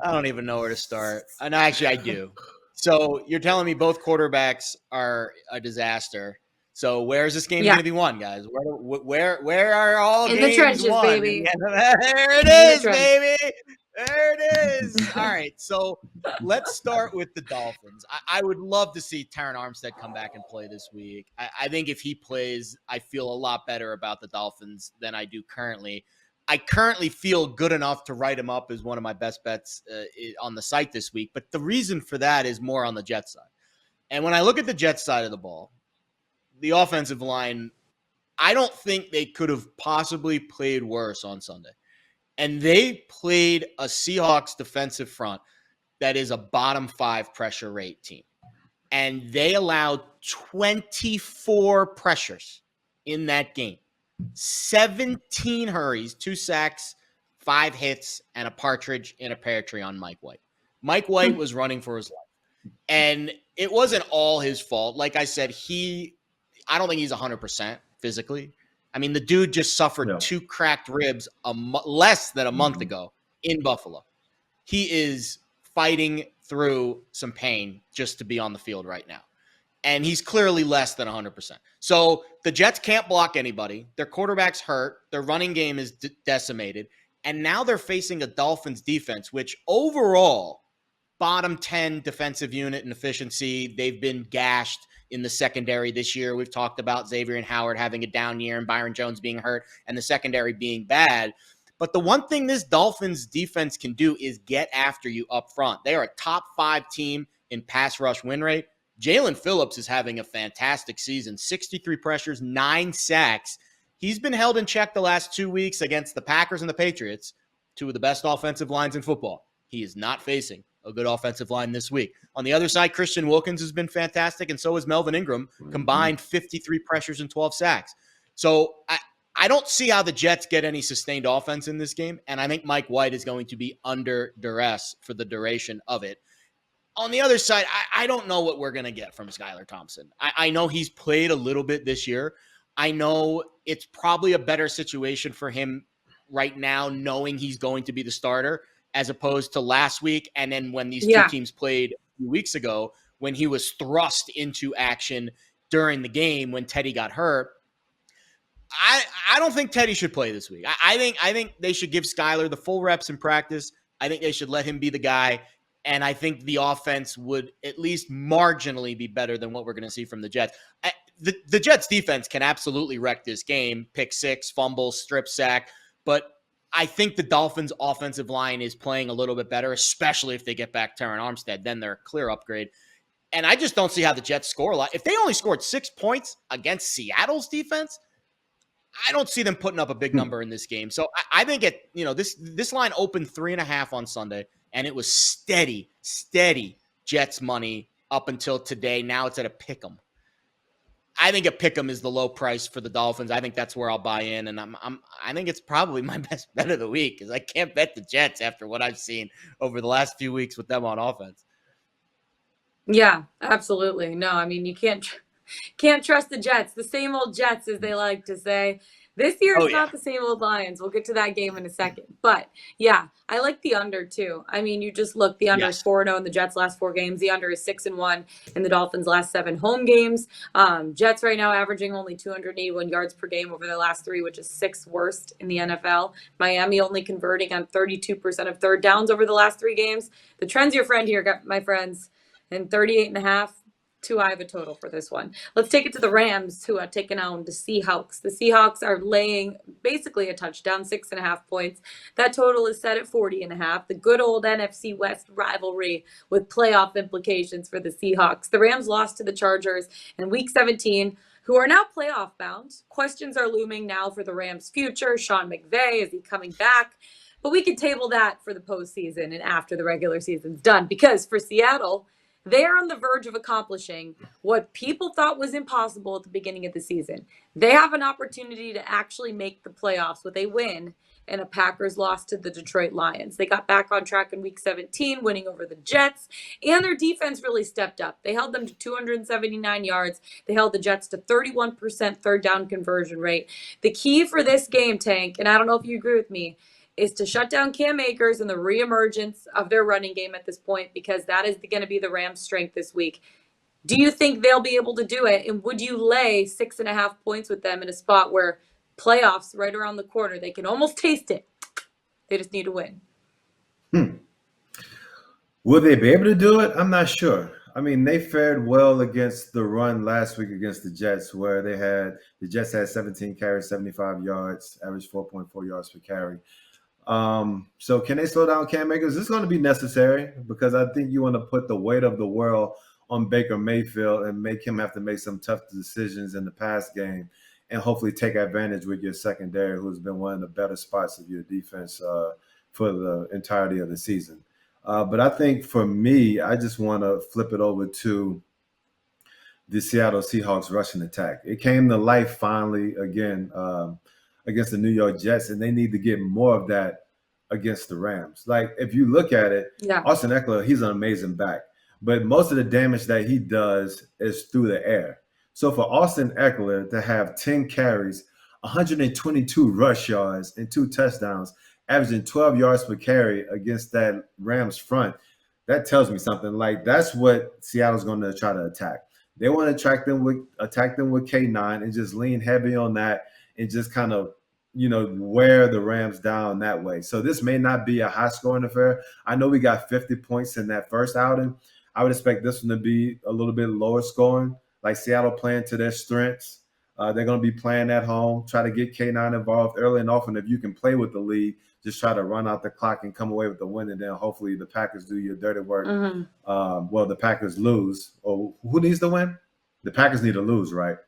I don't even know where to start. And actually, I do. So you're telling me both quarterbacks are a disaster. So where is this game going to be won, guys? Where are all in games the trenches, won? baby? There it is, baby. There it is. All right. So let's start with the Dolphins. I would love to see Terron Armstead come back and play this week. I think if he plays, I feel a lot better about the Dolphins than I do currently. I currently feel good enough to write him up as one of my best bets on the site this week. But the reason for that is more on the Jets side. And when I look at the Jets side of the ball, the offensive line, I don't think they could have possibly played worse on Sunday. And they played a Seahawks defensive front that is a bottom 5 pressure rate team. And they allowed 24 pressures in that game. 17 hurries, 2 sacks, 5 hits, and a partridge in a pear tree on Mike White. Mike White was running for his life. And it wasn't all his fault. Like I said, I don't think he's 100% physically. I mean, the dude just suffered 2 cracked ribs less than a month ago in Buffalo. He is fighting through some pain just to be on the field right now. And he's clearly less than 100%. So the Jets can't block anybody. Their quarterback's hurt. Their running game is decimated. And now they're facing a Dolphins defense, which overall, bottom 10 defensive unit in efficiency. They've been gashed in the secondary this year. We've talked about Xavier and Howard having a down year and Byron Jones being hurt and the secondary being bad. But the one thing this Dolphins defense can do is get after you up front. They are a top 5 team in pass rush win rate. Jalen Phillips is having a fantastic season. 63 pressures, 9 sacks. He's been held in check the last 2 weeks against the Packers and the Patriots, 2 of the best offensive lines in football. He is not facing a good offensive line this week. On the other side, Christian Wilkins has been fantastic, and so has Melvin Ingram, combined 53 pressures and 12 sacks. So I don't see how the Jets get any sustained offense in this game, and I think Mike White is going to be under duress for the duration of it. On the other side, I don't know what we're going to get from Skylar Thompson. I know he's played a little bit this year. I know it's probably a better situation for him right now, knowing he's going to be the starter, as opposed to last week. And then when these 2 teams played a few weeks ago, when he was thrust into action during the game when Teddy got hurt. I don't think Teddy should play this week. I think they should give Skylar the full reps in practice. I think they should let him be the guy. And I think the offense would at least marginally be better than what we're going to see from the Jets. The Jets defense can absolutely wreck this game. Pick 6, fumble, strip sack. But I think the Dolphins' offensive line is playing a little bit better, especially if they get back Terron Armstead. Then they're a clear upgrade. And I just don't see how the Jets score a lot. If they only scored 6 points against Seattle's defense, I don't see them putting up a big number in this game. So I think this line opened 3.5 on Sunday, and it was steady Jets money up until today. Now it's at a pick'em. I think a pick'em is the low price for the Dolphins. I think that's where I'll buy in, and I think it's probably my best bet of the week because I can't bet the Jets after what I've seen over the last few weeks with them on offense. Yeah, absolutely. No, I mean, you can't trust the Jets. The same old Jets, as they like to say. This year it's not the same old Lions. We'll get to that game in a second. But, yeah, I like the under, too. I mean, you just look. The under is 4-0 in the Jets' last 4 games. The under is 6-1 in the Dolphins' last 7 home games. Jets right now averaging only 281 yards per game over their last 3, which is 6th worst in the NFL. Miami only converting on 32% of third downs over the last 3 games. The trend's your friend here, my friends. And 38.5. Too high of a total for this one. Let's take it to the Rams, who are taking on the Seahawks. The Seahawks are laying basically a touchdown, 6.5 points. That total is set at 40.5. The good old NFC West rivalry with playoff implications for the Seahawks. The Rams lost to the Chargers in Week 17, who are now playoff bound. Questions are looming now for the Rams' future. Sean McVay, is he coming back? But we could table that for the postseason and after the regular season's done, because for Seattle, they are on the verge of accomplishing what people thought was impossible at the beginning of the season. They have an opportunity to actually make the playoffs with a win and a Packers loss to the Detroit Lions. They got back on track in Week 17, winning over the Jets, and their defense really stepped up. They held them to 279 yards. They held the Jets to 31% third down conversion rate. The key for this game, Tank, and I don't know if you agree with me, is to shut down Cam Akers and the reemergence of their running game at this point, because that is going to be the Rams' strength this week. Do you think they'll be able to do it? And would you lay 6.5 points with them in a spot where playoffs right around the corner, they can almost taste it? They just need to win. Will they be able to do it? I'm not sure. I mean, they fared well against the run last week against the Jets, where the Jets had 17 carries, 75 yards, average 4.4 yards per carry. So can they slow down Cam Akers? This is going to be necessary, because I think you want to put the weight of the world on Baker Mayfield and make him have to make some tough decisions in the pass game, and hopefully take advantage with your secondary, who's been one of the better spots of your defense for the entirety of the season. But I think for me, I just want to flip it over to the Seattle Seahawks rushing attack. It came to life finally again against the New York Jets, and they need to get more of that against the Rams. Like, if you look at it, Yeah. Austin Eckler, he's an amazing back, but most of the damage that he does is through the air. So for Austin Eckler to have 10 carries, 122 rush yards, and 2 touchdowns, averaging 12 yards per carry against that Rams front, that tells me something. Like, that's what Seattle's going to try to attack. They want to attack them with K9 and just lean heavy on that and just kind of, wear the Rams down that way. So this may not be a high scoring affair. I know we got 50 points in that first outing. I would expect this one to be a little bit lower scoring, like Seattle playing to their strengths. They're going to be playing at home, try to get K9 involved early and often. If you can play with the lead, just try to run out the clock and come away with the win, and then hopefully the Packers do your dirty work. The Packers lose. Or who needs to win? The Packers need to lose, right?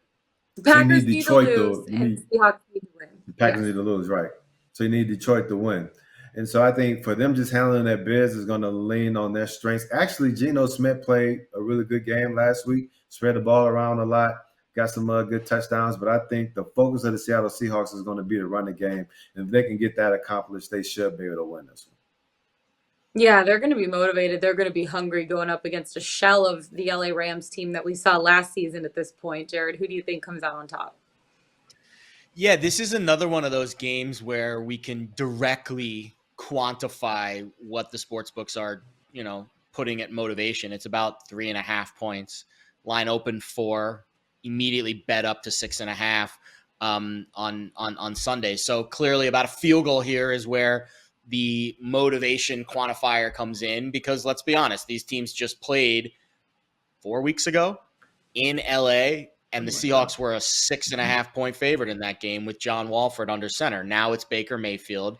The Packers need to lose, and Seahawks need to win. The Packers need to lose, right? So you need Detroit to win. And so I think for them just handling their biz is going to lean on their strengths. Actually, Geno Smith played a really good game last week, spread the ball around a lot, got some good touchdowns. But I think the focus of the Seattle Seahawks is going to be to run the game. And if they can get that accomplished, they should be able to win this one. Yeah, they're going to be motivated. They're going to be hungry going up against a shell of the LA Rams team that we saw last season at this point. Jared, who do you think comes out on top? Yeah, this is another one of those games where we can directly quantify what the sports books are, putting at motivation. It's about 3.5 points. Line open 4, immediately bet up to 6.5 on Sunday. So clearly about a field goal here is where the motivation quantifier comes in, because let's be honest, these teams just played 4 weeks ago in LA, and the Seahawks were a 6.5 point favorite in that game with John Walford under center. Now it's Baker Mayfield.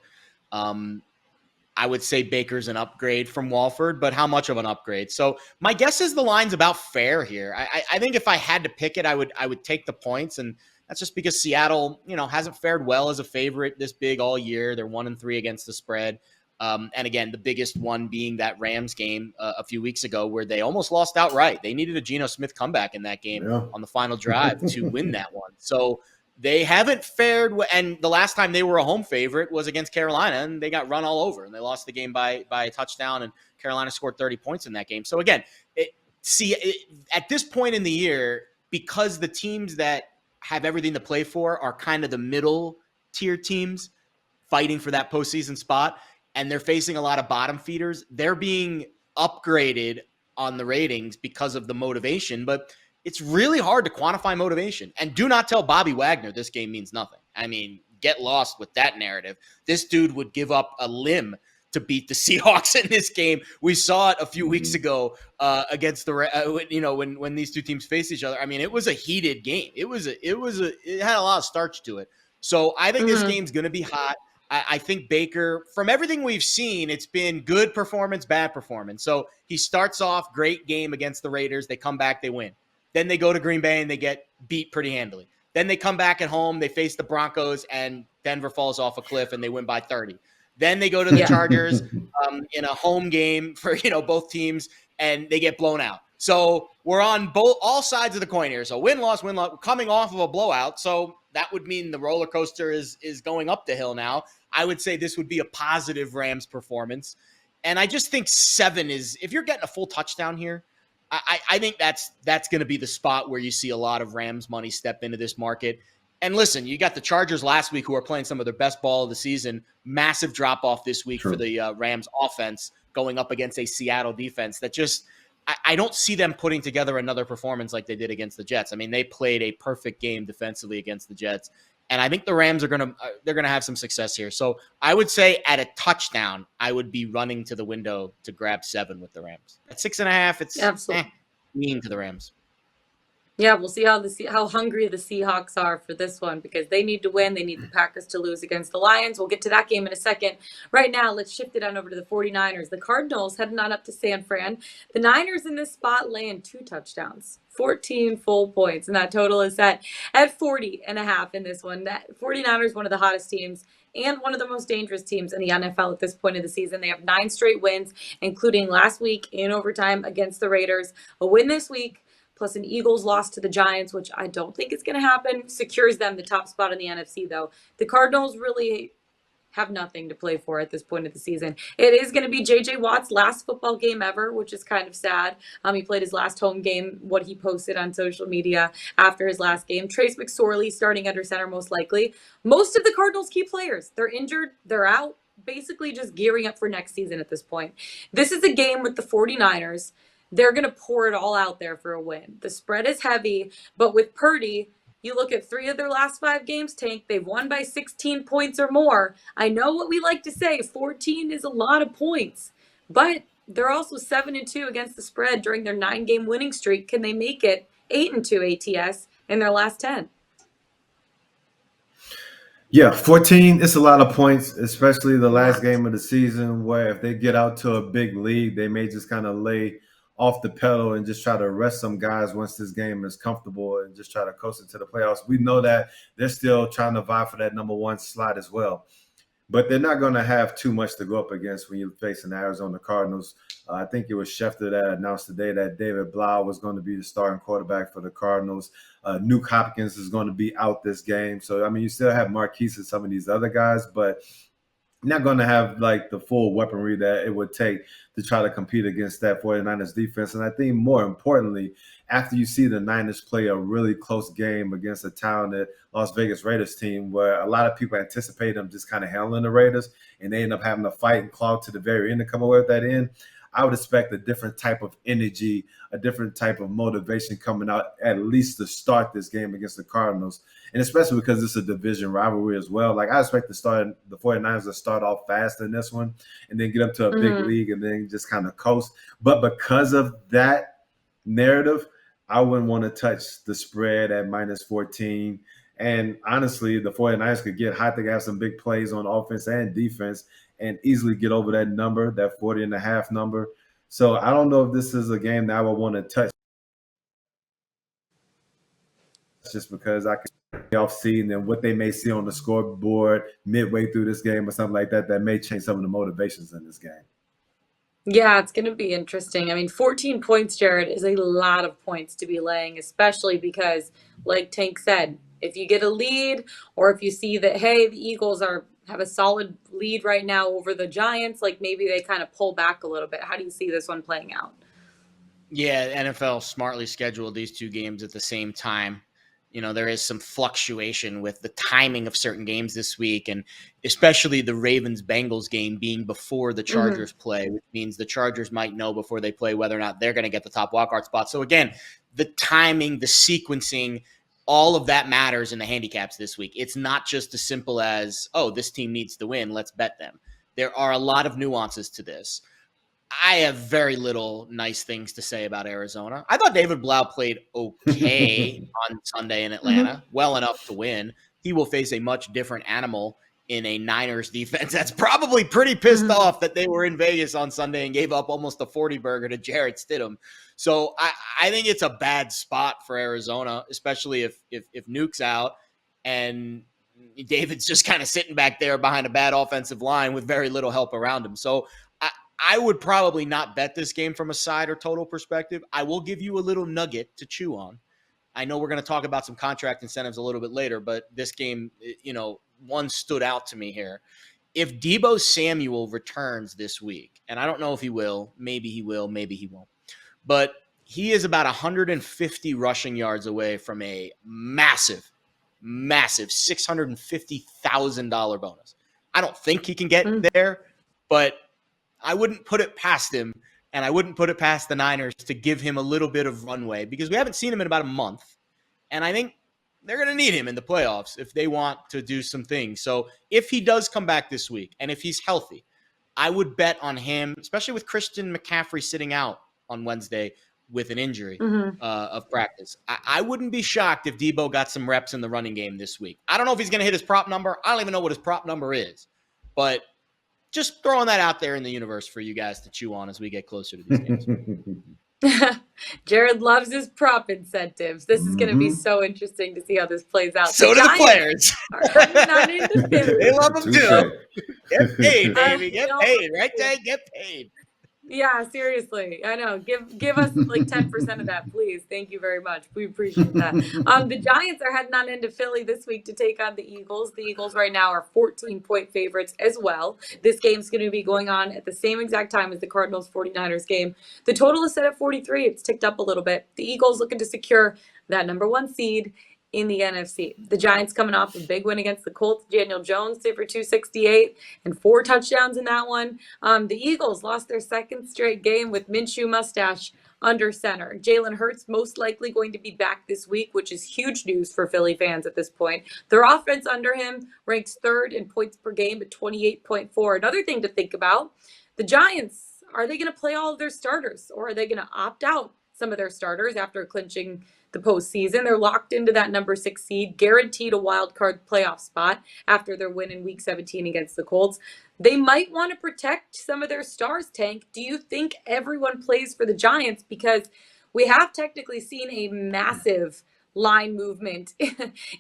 I would say Baker's an upgrade from Walford, but how much of an upgrade? So my guess is the line's about fair here. I think if I had to pick it, I would take the points, and that's just because Seattle, hasn't fared well as a favorite this big all year. They're 1-3 against the spread. And again, the biggest one being that Rams game a few weeks ago where they almost lost outright. They needed a Geno Smith comeback in that game on the final drive to win that one. So they haven't fared, and the last time they were a home favorite was against Carolina, and they got run all over, and they lost the game by a touchdown, and Carolina scored 30 points in that game. So again, at this point in the year, because the teams that have everything to play for are kind of the middle tier teams fighting for that postseason spot, and they're facing a lot of bottom feeders, they're being upgraded on the ratings because of the motivation, but it's really hard to quantify motivation. And do not tell Bobby Wagner this game means nothing. I mean, get lost with that narrative. This dude would give up a limb to beat the Seahawks in this game. We saw it a few weeks ago against the when these two teams faced each other. I mean, it was a heated game. It had a lot of starch to it. So I think this game's going to be hot. I think Baker, from everything we've seen, it's been good performance, bad performance. So he starts off great game against the Raiders. They come back, they win. Then they go to Green Bay and they get beat pretty handily. Then they come back at home, they face the Broncos, and Denver falls off a cliff and they win by 30. Then they go to the Chargers in a home game for both teams, and they get blown out. So we're on all sides of the coin here. So win-loss, coming off of a blowout. So that would mean the roller coaster is going up the hill now. I would say this would be a positive Rams performance. And I just think 7 is, if you're getting a full touchdown here, I think that's going to be the spot where you see a lot of Rams money step into this market. And listen, you got the Chargers last week who are playing some of their best ball of the season. Massive drop-off this week for the Rams offense going up against a Seattle defense that just – I don't see them putting together another performance like they did against the Jets. I mean, they played a perfect game defensively against the Jets. And I think the Rams are they're gonna have some success here. So I would say at a touchdown, I would be running to the window to grab 7 with the Rams. At 6.5, it's mean to the Rams. Yeah, we'll see how hungry the Seahawks are for this one because they need to win. They need the Packers to lose against the Lions. We'll get to that game in a second. Right now, let's shift it on over to the 49ers. The Cardinals heading on up to San Fran. The Niners in this spot laying 2 touchdowns, 14 full points, and that total is set at 40.5 in this one. That 49ers, one of the hottest teams and one of the most dangerous teams in the NFL at this point of the season. They have 9 straight wins, including last week in overtime against the Raiders. A win this week plus an Eagles loss to the Giants, which I don't think is going to happen, secures them the top spot in the NFC, though. The Cardinals really have nothing to play for at this point of the season. It is going to be J.J. Watt's last football game ever, which is kind of sad. He played his last home game, what he posted on social media after his last game. Trace McSorley starting under center most likely. Most of the Cardinals' key players, they're injured, they're out, basically just gearing up for next season at this point. This is a game with the 49ers. They're going to pour it all out there for a win. The spread is heavy, but with Purdy, you look at 3 of their last 5 games, Tank, they've won by 16 points or more. I know what we like to say, 14 is a lot of points, but they're also 7-2 against the spread during their 9-game winning streak. Can they make it 8-2 ATS in their last 10? Yeah, 14, it's a lot of points, especially the last game of the season where if they get out to a big lead, they may just kind of lay off the pedal and just try to rest some guys once this game is comfortable and just try to coast into the playoffs. We know that they're still trying to vie for that number 1 slot as well. But they're not going to have too much to go up against when you're facing the Arizona Cardinals. I think it was Schefter that announced today that David Blau was going to be the starting quarterback for the Cardinals. Nuke Hopkins is going to be out this game. So, I mean, you still have Marquise and some of these other guys, but not going to have like the full weaponry that it would take to try to compete against that 49ers defense. And I think more importantly, after you see the Niners play a really close game against a talented Las Vegas Raiders team where a lot of people anticipate them just kind of handling the Raiders and they end up having to fight and claw to the very end to come away with that end, I would expect a different type of energy, a different type of motivation coming out at least to start this game against the Cardinals. And especially because it's a division rivalry as well. Like I expect the 49ers to start off fast in this one and then get up to a big league and then just kind of coast. But because of that narrative, I wouldn't want to touch the spread at minus 14. And honestly, the 49ers could get hot. They have some big plays on offense and defense and easily get over that number, that 40.5 number. So I don't know if this is a game that I would want to touch just because I can off seeing and what they may see on the scoreboard midway through this game or something like that may change some of the motivations in this game. Yeah, it's going to be interesting. I mean, 14 points, Jared, is a lot of points to be laying, especially because, like Tank said, if you get a lead or if you see that, hey, the Eagles have a solid lead right now over the Giants, like maybe they kind of pull back a little bit. How do you see this one playing out? Yeah, NFL smartly scheduled these 2 games at the same time. You know, there is some fluctuation with the timing of certain games this week, and especially the Ravens-Bengals game being before the Chargers play, which means the Chargers might know before they play whether or not they're going to get the top wildcard spot. So again, the timing, the sequencing, all of that matters in the handicaps this week. It's not just as simple as, oh, this team needs to win, let's bet them. There are a lot of nuances to this. I have very little nice things to say about Arizona. I thought David Blau played okay on Sunday in Atlanta, well enough to win. He will face a much different animal in a Niners defense that's probably pretty pissed off that they were in Vegas on Sunday and gave up almost a 40 burger to Jarrett Stidham. So I think it's a bad spot for Arizona, especially if Nuke's out and David's just kind of sitting back there behind a bad offensive line with very little help around him. So I would probably not bet this game from a side or total perspective. I will give you a little nugget to chew on. I know we're going to talk about some contract incentives a little bit later, but this game, you know, one stood out to me here. If Deebo Samuel returns this week, and I don't know if he will, maybe he will, maybe he won't, but he is about 150 rushing yards away from a massive $650,000 bonus. I don't think he can get there, but I wouldn't put it past him, and I wouldn't put it past the Niners to give him a little bit of runway because we haven't seen him in about a month, and I think they're going to need him in the playoffs if they want to do some things. So if he does come back this week and if he's healthy, I would bet on him, especially with Christian McCaffrey sitting out on Wednesday, with an injury Mm-hmm. of practice. I wouldn't be shocked if Debo got some reps in the running game this week. I don't know if he's going to hit his prop number. I don't even know what his prop number is, but just throwing that out there in the universe for you guys to chew on as we get closer to these games. Jared loves his prop incentives. This is going to be Mhm. so interesting to see how this plays out. So do the players. Are hanging on into Philly. They love them Touche. too. Get paid, baby. You Get know, paid. Right, Tay? Get paid. yeah, seriously. I know. Give us like 10% of that, please. Thank you very much. We appreciate that. The Giants are heading on into Philly this week to take on the Eagles. The Eagles right now are 14-point favorites as well. This game's going to be going on at the same exact time as the Cardinals 49ers game. The total is set at 43. It's ticked up a little bit. The Eagles looking to secure that number 1 seed in the NFC. The Giants coming off a big win against the Colts. Daniel Jones threw for 268 and 4 touchdowns in that one. The Eagles lost their second straight game with Minshew mustache under center. Jalen Hurts most likely going to be back this week, which is huge news for Philly fans at this point. Their offense under him ranks 3rd in points per game at 28.4. Another thing to think about, the Giants, are they going to play all of their starters, or are they going to opt out some of their starters after clinching the postseason? They're locked into that number 6 seed, guaranteed a wild card playoff spot after their win in week 17 against the Colts. They might want to protect some of their stars, Tank. Do you think everyone plays for the Giants? Because we have technically seen a massive line movement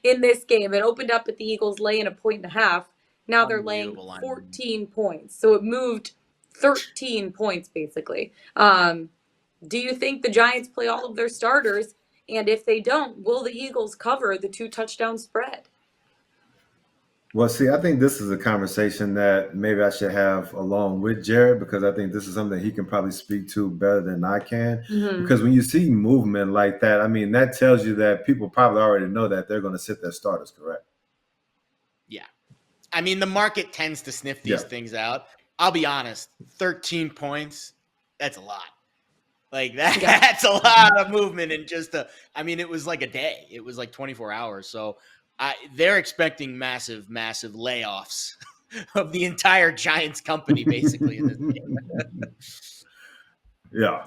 in this game. It opened up at the Eagles laying 1.5. Now they're laying 14 points. So it moved 13 points basically. Do you think the Giants play all of their starters? And if they don't, will the Eagles cover the 2 touchdown spread? Well, see, I think this is a conversation that maybe I should have along with Jared, because I think this is something he can probably speak to better than I can. Mm-hmm. Because when you see movement like that, I mean, that tells you that people probably already know that they're going to sit their starters, correct? Yeah. I mean, the market tends to sniff these things out. I'll be honest, 13 points, that's a lot. Like that's a lot of movement in just it was like a day. It was like 24 hours. So they're expecting massive layoffs of the entire Giants company, basically, in this game. Yeah.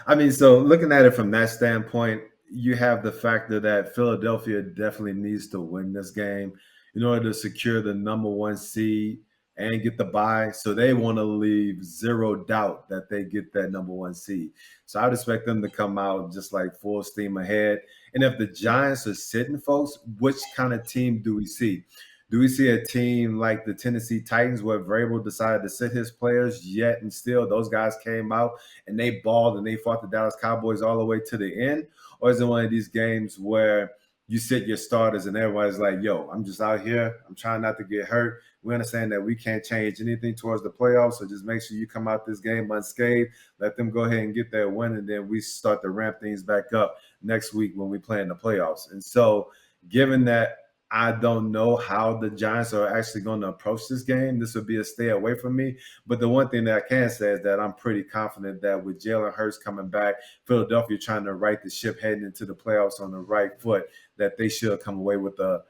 I mean, so looking at it from that standpoint, you have the factor that Philadelphia definitely needs to win this game in order to secure the number 1 seed and get the bye. So they want to leave zero doubt that they get that number 1 seed. So I would expect them to come out just like full steam ahead. And if the Giants are sitting, folks, which kind of team do we see? Do we see a team like the Tennessee Titans where Vrabel decided to sit his players, yet and still those guys came out and they balled and they fought the Dallas Cowboys all the way to the end? Or is it one of these games where you sit your starters and everybody's like, yo, I'm just out here. I'm trying not to get hurt. We understand that we can't change anything towards the playoffs, so just make sure you come out this game unscathed. Let them go ahead and get their win, and then we start to ramp things back up next week when we play in the playoffs. And so given that I don't know how the Giants are actually going to approach this game, this would be a stay away from me. But the one thing that I can say is that I'm pretty confident that with Jalen Hurts coming back, Philadelphia trying to right the ship heading into the playoffs on the right foot, that they should come away with a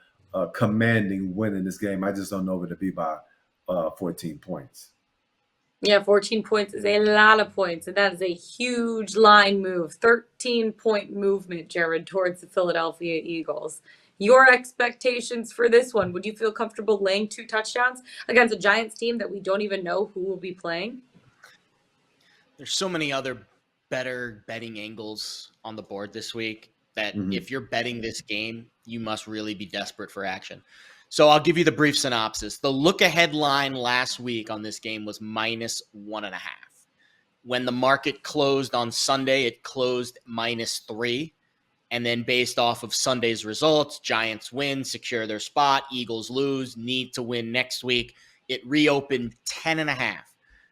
commanding win in this game. I just don't know if it'll be by 14 points. Yeah, 14 points is a lot of points, and that is a huge line move. 13-point movement, Jared, towards the Philadelphia Eagles. Your expectations for this one, would you feel comfortable laying 2 touchdowns against a Giants team that we don't even know who will be playing? There's so many other better betting angles on the board this week that if you're betting this game, you must really be desperate for action. So I'll give you the brief synopsis. The look-ahead line last week on this game was -1.5. When the market closed on Sunday, it closed -3. And then based off of Sunday's results, Giants win, secure their spot. Eagles lose, need to win next week. It reopened 10.5.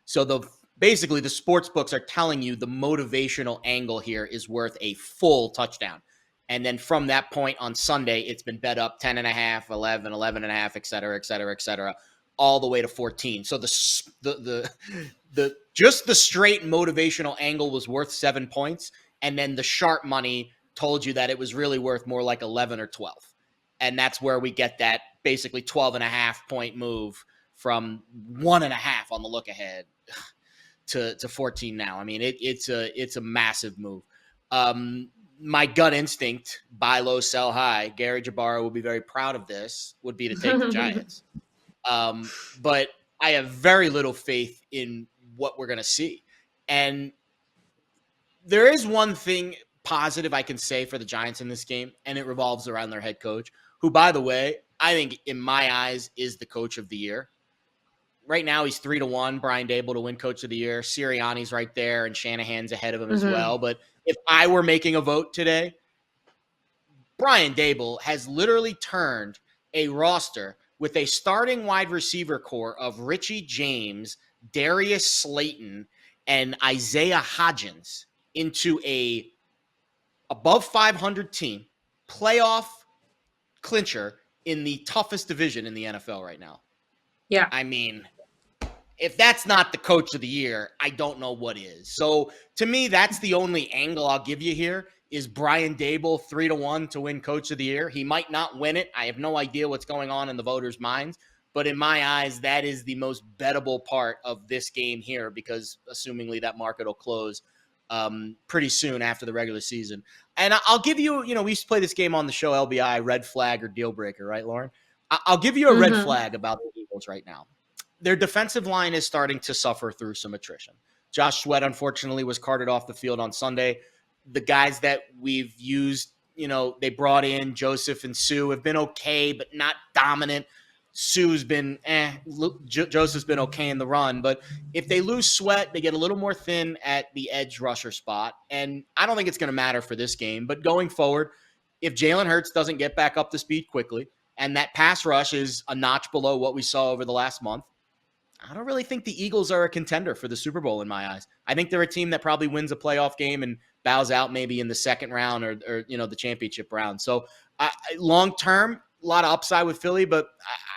So basically the sports books are telling you the motivational angle here is worth a full touchdown. And then from that point on Sunday, it's been bet up 10.5, 11, 11.5, et cetera, all the way to 14. So the just the straight motivational angle was worth 7 points. And then the sharp money told you that it was really worth more like 11 or 12. And that's where we get that basically 12.5 point move from 1.5 on the look ahead. to 14 now. I mean, it's a massive move. My gut instinct, buy low, sell high. Gary Jabara will be very proud of this. Would be to take the Giants, but I have very little faith in what we're going to see. And there is one thing positive I can say for the Giants in this game, and it revolves around their head coach, who, by the way, I think in my eyes is the coach of the year. Right now, he's 3-1. Brian Dable to win Coach of the Year. Sirianni's right there, and Shanahan's ahead of him as well. But if I were making a vote today, Brian Dable has literally turned a roster with a starting wide receiver core of Richie James, Darius Slayton, and Isaiah Hodgins into a above 500 team, playoff clincher in the toughest division in the NFL right now. Yeah. I mean, if that's not the coach of the year, I don't know what is. So to me, that's the only angle I'll give you here is Brian Dable 3-1 to win coach of the year. He might not win it. I have no idea what's going on in the voters' minds. But in my eyes, that is the most bettable part of this game here because assumingly that market will close pretty soon after the regular season. And I'll give you, we used to play this game on the show, LBI, red flag or deal breaker, right, Lauren? I'll give you a red flag about the Eagles right now. Their defensive line is starting to suffer through some attrition. Josh Sweat, unfortunately, was carted off the field on Sunday. The guys that we've used, they brought in, Joseph and Sue, have been okay, but not dominant. Sue's been Joseph's been okay in the run. But if they lose Sweat, they get a little more thin at the edge rusher spot. And I don't think it's going to matter for this game. But going forward, if Jalen Hurts doesn't get back up to speed quickly, and that pass rush is a notch below what we saw over the last month, I don't really think the Eagles are a contender for the Super Bowl in my eyes. I think they're a team that probably wins a playoff game and bows out maybe in the second round or the championship round. So long term, a lot of upside with Philly, but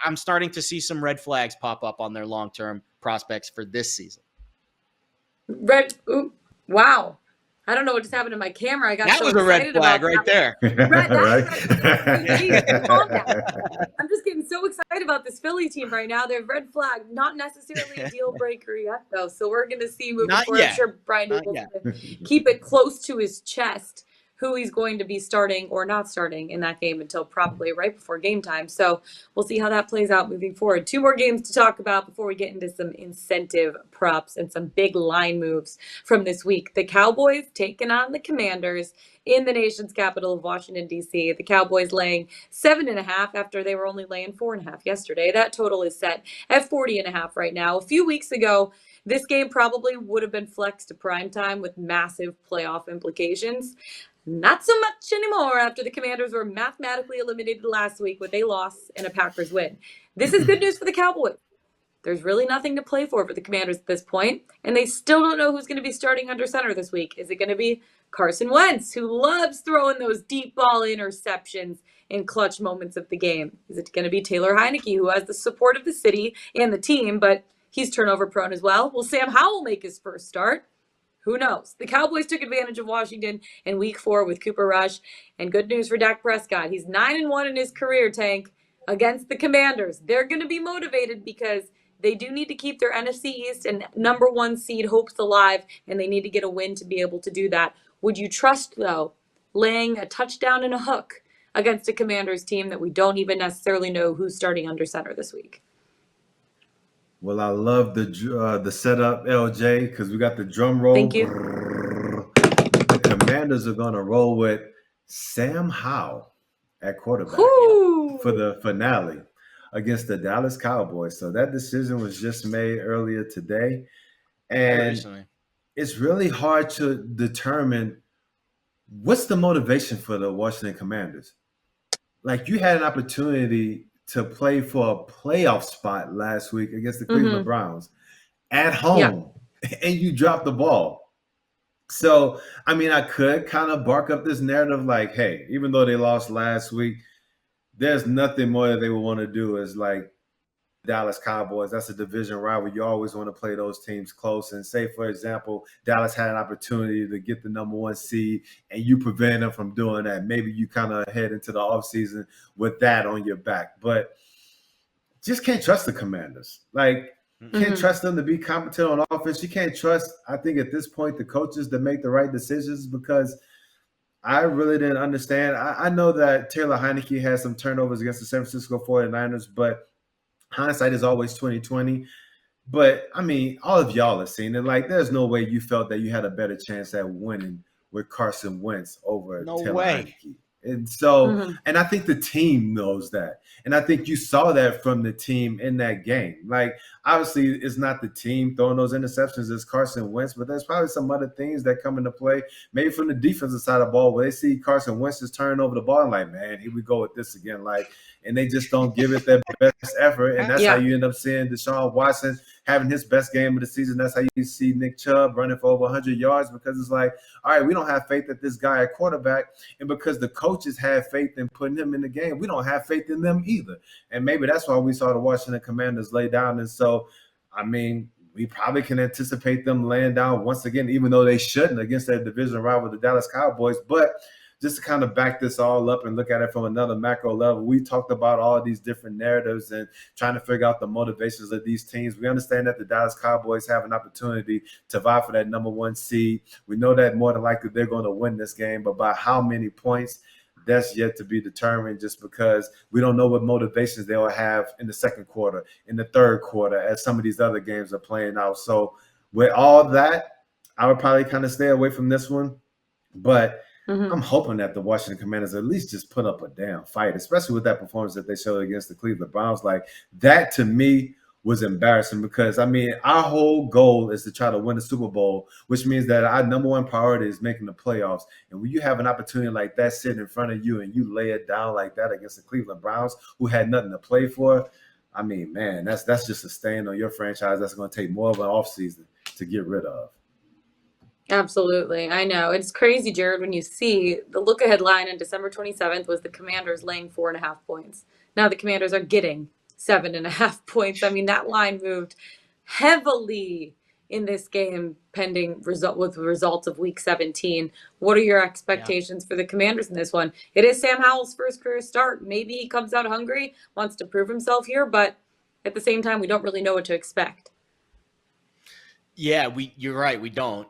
I'm starting to see some red flags pop up on their long term prospects for this season. Wow. I don't know what just happened to my camera. I got that so was a red flag right there. Right? I'm just getting so excited about this Philly team right now. They're red flag, not necessarily a deal breaker yet, though. So we're going to see moving forward. I'm sure Brian is going to keep it close to his chest who he's going to be starting or not starting in that game until probably right before game time. So we'll see how that plays out moving forward. 2 more games to talk about before we get into some incentive props and some big line moves from this week. The Cowboys taking on the Commanders in the nation's capital of Washington, D.C. The Cowboys laying 7.5 after they were only laying 4.5 yesterday. That total is set at 40.5 right now. A few weeks ago, this game probably would have been flexed to primetime with massive playoff implications. Not so much anymore after the Commanders were mathematically eliminated last week with a loss and a Packers win. This is good news for the Cowboys. There's really nothing to play for the Commanders at this point, and they still don't know who's going to be starting under center this week. Is it going to be Carson Wentz, who loves throwing those deep ball interceptions in clutch moments of the game? Is it going to be Taylor Heineke, who has the support of the city and the team, but he's turnover prone as well? Will Sam Howell make his first start? Who knows? The Cowboys took advantage of Washington in week 4 with Cooper Rush. And good news for Dak Prescott. He's 9-1 in his career, Tank, against the Commanders. They're going to be motivated because they do need to keep their NFC East and number 1 seed hopes alive, and they need to get a win to be able to do that. Would you trust, though, laying a touchdown and a hook against a Commanders team that we don't even necessarily know who's starting under center this week? Well, I love the setup, LJ, because we got the drum roll. Thank you. The Commanders are going to roll with Sam Howell at quarterback for the finale against the Dallas Cowboys. So that decision was just made earlier today. And it's really hard to determine what's the motivation for the Washington Commanders. Like, you had an opportunity to play for a playoff spot last week against the Cleveland Browns at home, and you dropped the ball. So, I mean, I could kind of bark up this narrative like, hey, even though they lost last week, there's nothing more that they would want to do is like Dallas Cowboys. That's a division rival. You always want to play those teams close. And say, for example, Dallas had an opportunity to get the number 1 seed and you prevent them from doing that. Maybe you kind of head into the offseason with that on your back. But just can't trust the Commanders. Like, Can't Mm-hmm. trust them to be competent on offense. You can't trust, I think, at this point, the coaches to make the right decisions because I really didn't understand. I know that Taylor Heineke had some turnovers against the San Francisco 49ers, but hindsight is always 2020. But I mean, all of y'all have seen it. Like, there's no way you felt that you had a better chance at winning with Carson Wentz over No Taylor way. Heineke. And so, Mm-hmm. and I think the team knows that. And I think you saw that from the team in that game. Like, obviously, it's not the team throwing those interceptions, it's Carson Wentz, but there's probably some other things that come into play, maybe from the defensive side of the ball, where they see Carson Wentz is turning over the ball and like, man, here we go with this again. Like, and they just don't give it their best effort. And that's how Yeah. you end up seeing Deshaun Watson having his best game of the season. That's how you see Nick Chubb running for over 100 yards because it's like, all right, we don't have faith that this guy at quarterback. And because the coaches have faith in putting him in the game, we don't have faith in them either. And maybe that's why we saw the Washington Commanders lay down. And so, I mean, we probably can anticipate them laying down once again, even though they shouldn't against their division rival, the Dallas Cowboys. But just to kind of back this all up and look at it from another macro level, we talked about all these different narratives and trying to figure out the motivations of these teams. We understand that the Dallas Cowboys have an opportunity to vie for that number 1 seed. We know that more than likely they're going to win this game, but by how many points, that's yet to be determined just because we don't know what motivations they'll have in the second quarter, in the third quarter, as some of these other games are playing out. So with all that, I would probably kind of stay away from this one. But Mm-hmm. I'm hoping that the Washington Commanders at least just put up a damn fight, especially with that performance that they showed against the Cleveland Browns. Like, that to me was embarrassing because, I mean, our whole goal is to try to win the Super Bowl, which means that our number 1 priority is making the playoffs. And when you have an opportunity like that sitting in front of you and you lay it down like that against the Cleveland Browns, who had nothing to play for, I mean, man, that's just a stain on your franchise that's going to take more of an offseason to get rid of. Absolutely. I know. It's crazy, Jared, when you see the look ahead line on December 27th was the Commanders laying 4.5 points. Now the Commanders are getting 7.5 points. I mean, that line moved heavily in this game pending results of week 17. What are your expectations for the Commanders in this one? It is Sam Howell's first career start. Maybe he comes out hungry, wants to prove himself here, but at the same time, we don't really know what to expect. Yeah, you're right. We don't.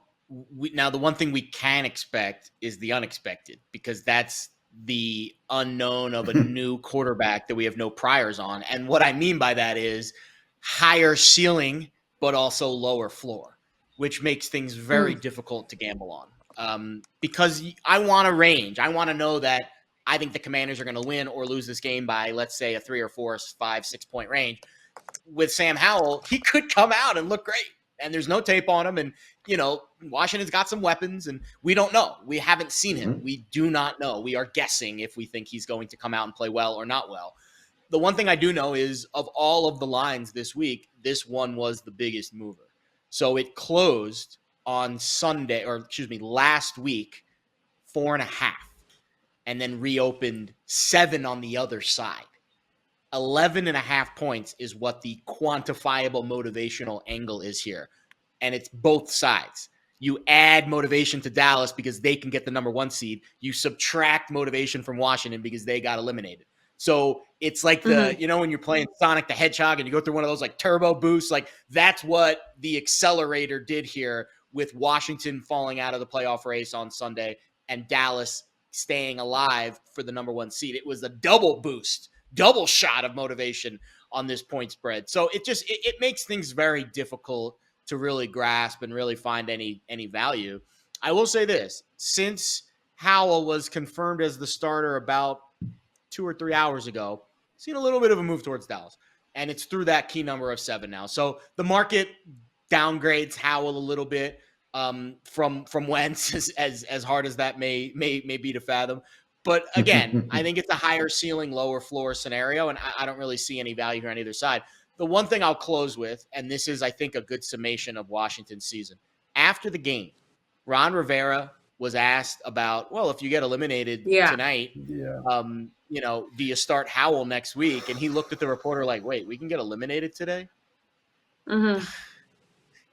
Now, the one thing we can expect is the unexpected, because that's the unknown of a new quarterback that we have no priors on. And what I mean by that is higher ceiling, but also lower floor, which makes things very difficult to gamble on. Because I want a range. I want to know that I think the Commanders are going to win or lose this game by, let's say, a 3 or 4, 5, 6 point range. With Sam Howell, he could come out and look great. And there's no tape on him. And, you know, Washington's got some weapons, and we don't know. We haven't seen him. We do not know. We are guessing if we think he's going to come out and play well or not well. The one thing I do know is, of all of the lines this week, this one was the biggest mover. So it closed on last week, 4.5, and then reopened 7 on the other side. 11.5 points is what the quantifiable motivational angle is here. And it's both sides. You add motivation to Dallas because they can get the number 1 seed. You subtract motivation from Washington because they got eliminated. So it's like you know, when you're playing Sonic the Hedgehog and you go through one of those like turbo boosts, like that's what the accelerator did here with Washington falling out of the playoff race on Sunday and Dallas staying alive for the number 1 seed. It was a double boost, double shot of motivation on this point spread. So it makes things very difficult to really grasp and really find any value. I will say this, since Howell was confirmed as the starter about 2 or 3 hours ago, seen a little bit of a move towards Dallas, and it's through that key number of 7 now. So the market downgrades Howell a little bit from Wentz, as hard as that may be to fathom. But again, I think it's a higher ceiling, lower floor scenario, and I don't really see any value here on either side. The one thing I'll close with, and this is, I think, a good summation of Washington's season. After the game, Ron Rivera was asked about, well, if you get eliminated tonight, you know, do you start Howell next week? And he looked at the reporter like, wait, we can get eliminated today? Mm-hmm.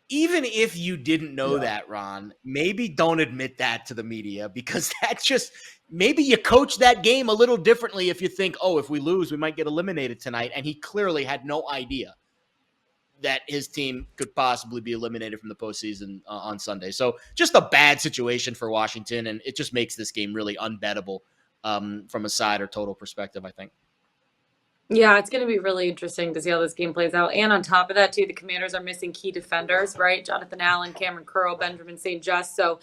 Even if you didn't know that, Ron, maybe don't admit that to the media, because that's just – maybe you coach that game a little differently if you think, oh, if we lose, we might get eliminated tonight. And he clearly had no idea. that his team could possibly be eliminated from the postseason on Sunday. So just a bad situation for Washington, and it just makes this game really unbettable from a side or total perspective, I think. Yeah, it's going to be really interesting to see how this game plays out. And on top of that, too, the Commanders are missing key defenders, right? Jonathan Allen, Cameron Curl, Benjamin St. Just. So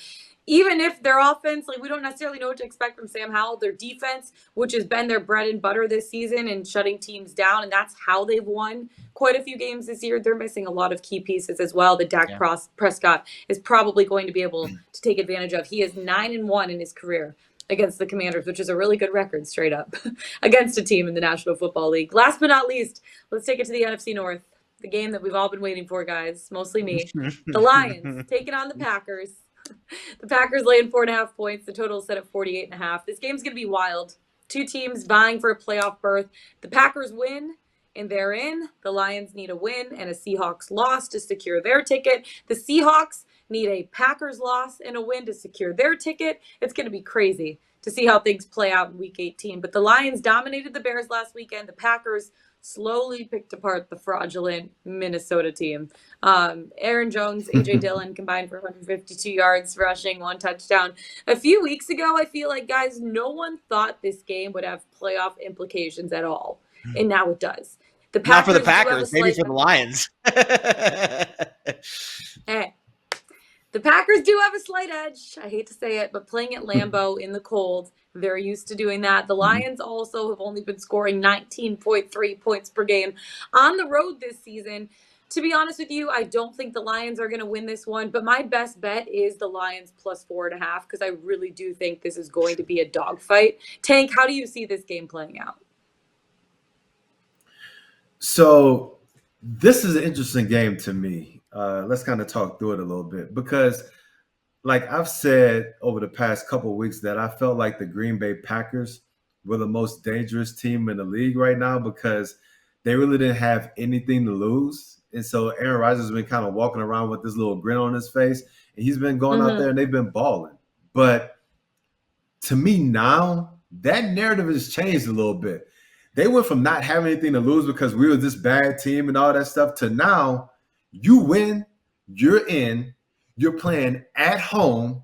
even if their offense, like we don't necessarily know what to expect from Sam Howell, their defense, which has been their bread and butter this season and shutting teams down, and that's how they've won quite a few games this year, they're missing a lot of key pieces as well that Dak Prescott is probably going to be able to take advantage of. He is 9-1 in his career against the Commanders, which is a really good record straight up against a team in the National Football League. Last but not least, let's take it to the NFC North, the game that we've all been waiting for, guys, mostly me. The Lions taking on the Packers. The Packers laying 4.5 points. The total is set at 48.5. This game's going to be wild. Two teams vying for a playoff berth. The Packers win, and they're in. The Lions need a win and a Seahawks loss to secure their ticket. The Seahawks need a Packers loss and a win to secure their ticket. It's going to be crazy to see how things play out in Week 18. But the Lions dominated the Bears last weekend. The Packers slowly picked apart the fraudulent Minnesota team. Aaron Jones, A.J. Dillon combined for 152 yards rushing, 1 touchdown. A few weeks ago, I feel like, guys, no one thought this game would have playoff implications at all. And now it does. The Packers, not for the Packers, maybe for the Lions. Hey. The Packers do have a slight edge. I hate to say it, but playing at Lambeau in the cold, they're used to doing that. The Lions also have only been scoring 19.3 points per game on the road this season. To be honest with you, I don't think the Lions are going to win this one, but my best bet is the Lions plus 4.5 because I really do think this is going to be a dogfight. Tank, how do you see this game playing out? So this is an interesting game to me. Let's kind of talk through it a little bit because, like I've said over the past couple of weeks, that I felt like the Green Bay Packers were the most dangerous team in the league right now because they really didn't have anything to lose. And so Aaron Rodgers has been kind of walking around with this little grin on his face, and he's been going out there and they've been balling. But to me now, that narrative has changed a little bit. They went from not having anything to lose because we were this bad team and all that stuff to now you win, you're in, you're playing at home,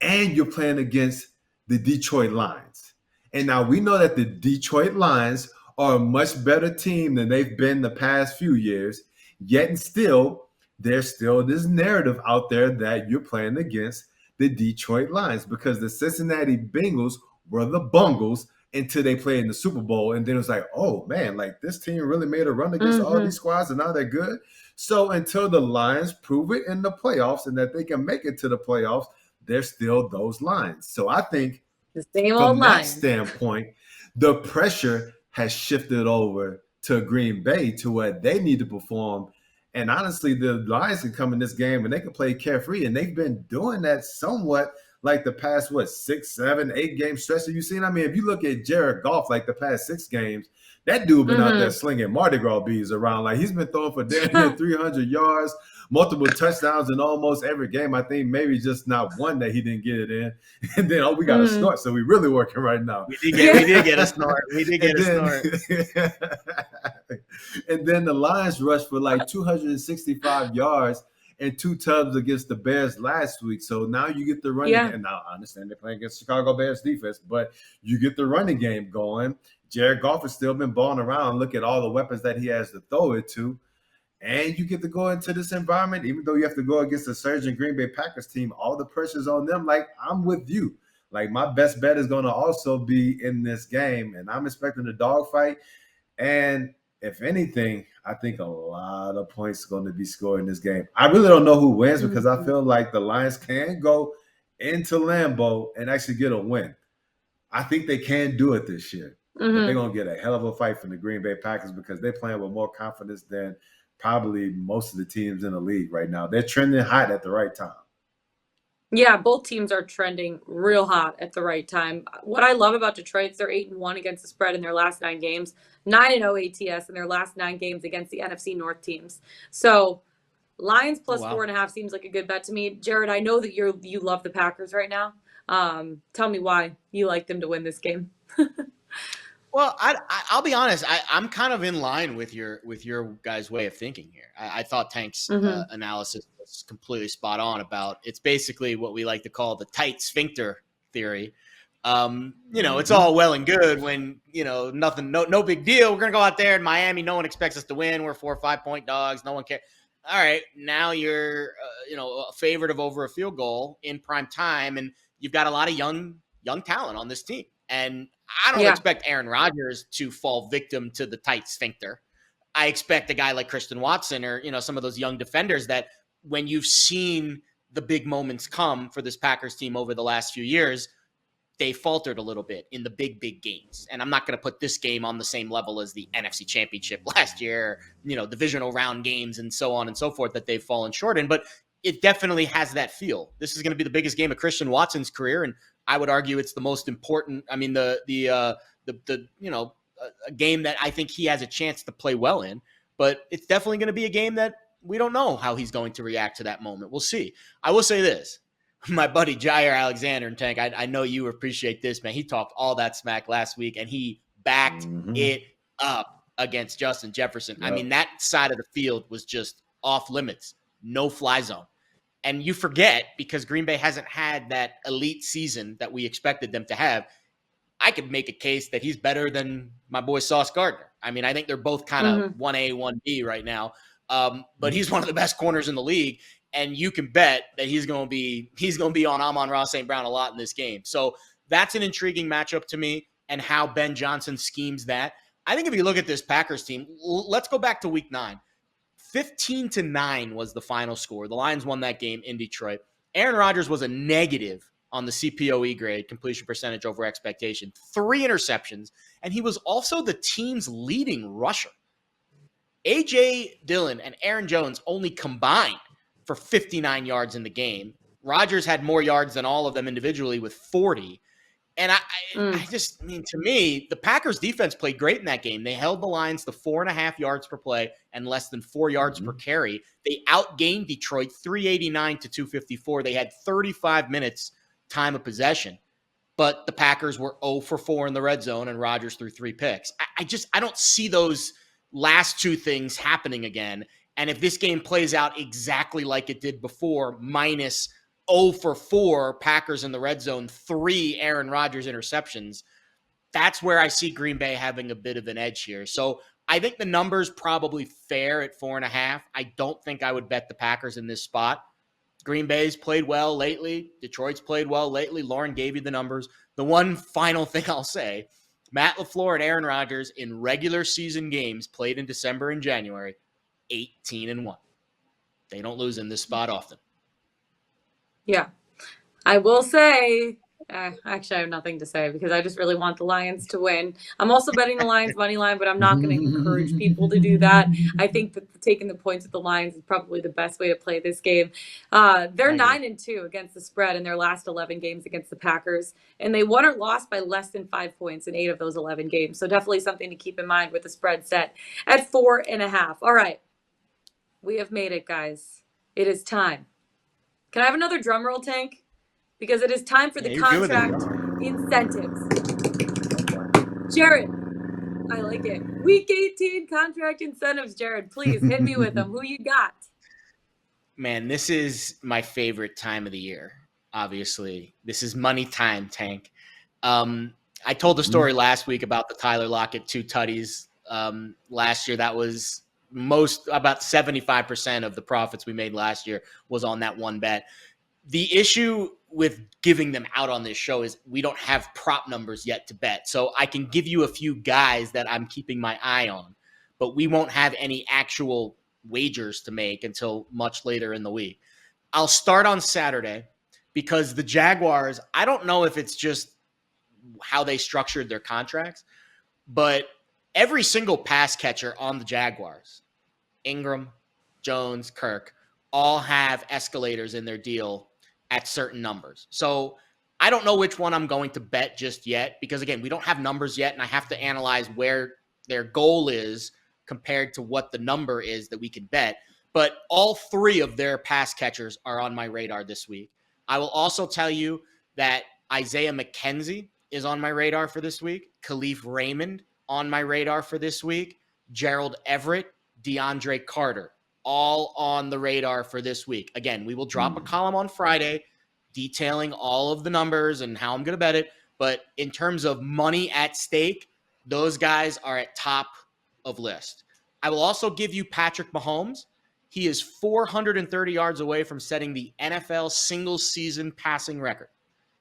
and you're playing against the Detroit Lions. And now we know that the Detroit Lions are a much better team than they've been the past few years, yet and still, there's still this narrative out there that you're playing against the Detroit Lions because the Cincinnati Bengals were the Bungles until they played in the Super Bowl. And then it was like, oh, man, like this team really made a run against all these squads and now they're good. So until the Lions prove it in the playoffs and that they can make it to the playoffs, they're still those Lions. So I think the same from that standpoint, the pressure has shifted over to Green Bay to where they need to perform. And honestly, the Lions can come in this game and they can play carefree. And they've been doing that somewhat like the past, 6, 7, 8 game stretch that you've seen. I mean, if you look at Jared Goff, like the past 6 games, that dude been out there slinging Mardi Gras beads around. Like he's been throwing for damn near 300 yards, multiple touchdowns in almost every game. I think maybe just not one that he didn't get it in. And then, we got a snort, so we really working right now. We did get a snort. We did get a snort. And then the Lions rushed for like 265 yards and 2 tubs against the Bears last week. So now you get the running game. And now I understand they're playing against Chicago Bears defense, but you get the running game going. Jared Goff has still been balling around. Look at all the weapons that he has to throw it to. And you get to go into this environment, even though you have to go against a surging Green Bay Packers team, all the pressure's on them. Like, I'm with you. Like, my best bet is going to also be in this game, and I'm expecting a dogfight. And if anything, I think a lot of points are going to be scored in this game. I really don't know who wins because I feel like the Lions can go into Lambeau and actually get a win. I think they can do it this year. But they're going to get a hell of a fight from the Green Bay Packers because they're playing with more confidence than probably most of the teams in the league right now. They're trending hot at the right time. Yeah, both teams are trending real hot at the right time. What I love about Detroit is they're 8-1 against the spread in their last 9 games, 9-0 ATS in their last 9 games against the NFC North teams. So Lions plus 4.5 seems like a good bet to me. Jared, I know that you love the Packers right now. Tell me why you like them to win this game. Well, I'll be honest. I'm kind of in line with your guys' way of thinking here. I thought Tank's Mm-hmm. analysis was completely spot on about it's basically what we like to call the tight sphincter theory. It's all well and good when nothing, no big deal. We're gonna go out there in Miami. No one expects us to win. We're 4 or 5 point dogs. No one cares. All right, now you're a favorite of over a field goal in prime time, and you've got a lot of young talent on this team. And I don't Yeah. expect Aaron Rodgers to fall victim to the tight sphincter. I expect a guy like Christian Watson or some of those young defenders that when you've seen the big moments come for this Packers team over the last few years, they faltered a little bit in the big games. And I'm not going to put this game on the same level as the NFC Championship last year, divisional round games and so on and so forth that they've fallen short in, but it definitely has that feel. This is going to be the biggest game of Christian Watson's career, and I would argue it's the most important. I mean, a game that I think he has a chance to play well in, but it's definitely going to be a game that we don't know how he's going to react to that moment. We'll see. I will say this. My buddy Jair Alexander and Tank, I know you appreciate this, man. He talked all that smack last week, and he backed it up against Justin Jefferson. Yep. I mean, that side of the field was just off limits, no fly zone. And you forget, because Green Bay hasn't had that elite season that we expected them to have, I could make a case that he's better than my boy Sauce Gardner. I mean, I think they're both kind of 1A, 1B right now. But he's one of the best corners in the league. And you can bet that he's going to be on Amon-Ra St. Brown a lot in this game. So that's an intriguing matchup to me, and how Ben Johnson schemes that. I think if you look at this Packers team, let's go back to week 9. 15-9 was the final score. The Lions won that game in Detroit. Aaron Rodgers was a negative on the CPOE grade, completion percentage over expectation, 3 interceptions, and he was also the team's leading rusher. A.J. Dillon and Aaron Jones only combined for 59 yards in the game. Rodgers had more yards than all of them individually with 40. And to me, the Packers defense played great in that game. They held the Lions to 4.5 yards per play and less than 4 yards per carry. They outgained Detroit 389 to 254. They had 35 minutes time of possession, but the Packers were 0 for 4 in the red zone, and Rodgers threw 3 picks. I don't see those last two things happening again. And if this game plays out exactly like it did before, minus 0 for 4 Packers in the red zone, 3 Aaron Rodgers interceptions, that's where I see Green Bay having a bit of an edge here. So I think the number's probably fair at 4.5. I don't think I would bet the Packers in this spot. Green Bay's played well lately. Detroit's played well lately. Lauren gave you the numbers. The one final thing I'll say, Matt LaFleur and Aaron Rodgers in regular season games played in December and January, 18-1. They don't lose in this spot often. Yeah. I will say, actually, I have nothing to say because I just really want the Lions to win. I'm also betting the Lions money line, but I'm not going to encourage people to do that. I think that taking the points with the Lions is probably the best way to play this game. They're 9-2 against the spread in their last 11 games against the Packers, and they won or lost by less than 5 points in 8 of those 11 games. So definitely something to keep in mind with the spread set at 4.5. All right. We have made it, guys. It is time. Can I have another drum roll, Tank? Because it is time for the contract incentives. Jared, I like it. Week 18 contract incentives, Jared. Please hit me with them. Who you got? Man, this is my favorite time of the year, obviously. This is money time, Tank. I told the story last week about the Tyler Lockett 2 tutties. Last year, that was about 75% of the profits we made last year was on that one bet. The issue with giving them out on this show is we don't have prop numbers yet to bet. So I can give you a few guys that I'm keeping my eye on, but we won't have any actual wagers to make until much later in the week. I'll start on Saturday because the Jaguars, I don't know if it's just how they structured their contracts, but every single pass catcher on the Jaguars, Ingram, Jones, Kirk, all have escalators in their deal at certain numbers. So I don't know which one I'm going to bet just yet because, again, we don't have numbers yet, and I have to analyze where their goal is compared to what the number is that we can bet. But all 3 of their pass catchers are on my radar this week. I will also tell you that Isaiah McKenzie is on my radar for this week. Khalif Raymond on my radar for this week. Gerald Everett, DeAndre Carter, all on the radar for this week. Again, we will drop a column on Friday detailing all of the numbers and how I'm going to bet it. But in terms of money at stake, those guys are at top of list. I will also give you Patrick Mahomes. He is 430 yards away from setting the NFL single season passing record.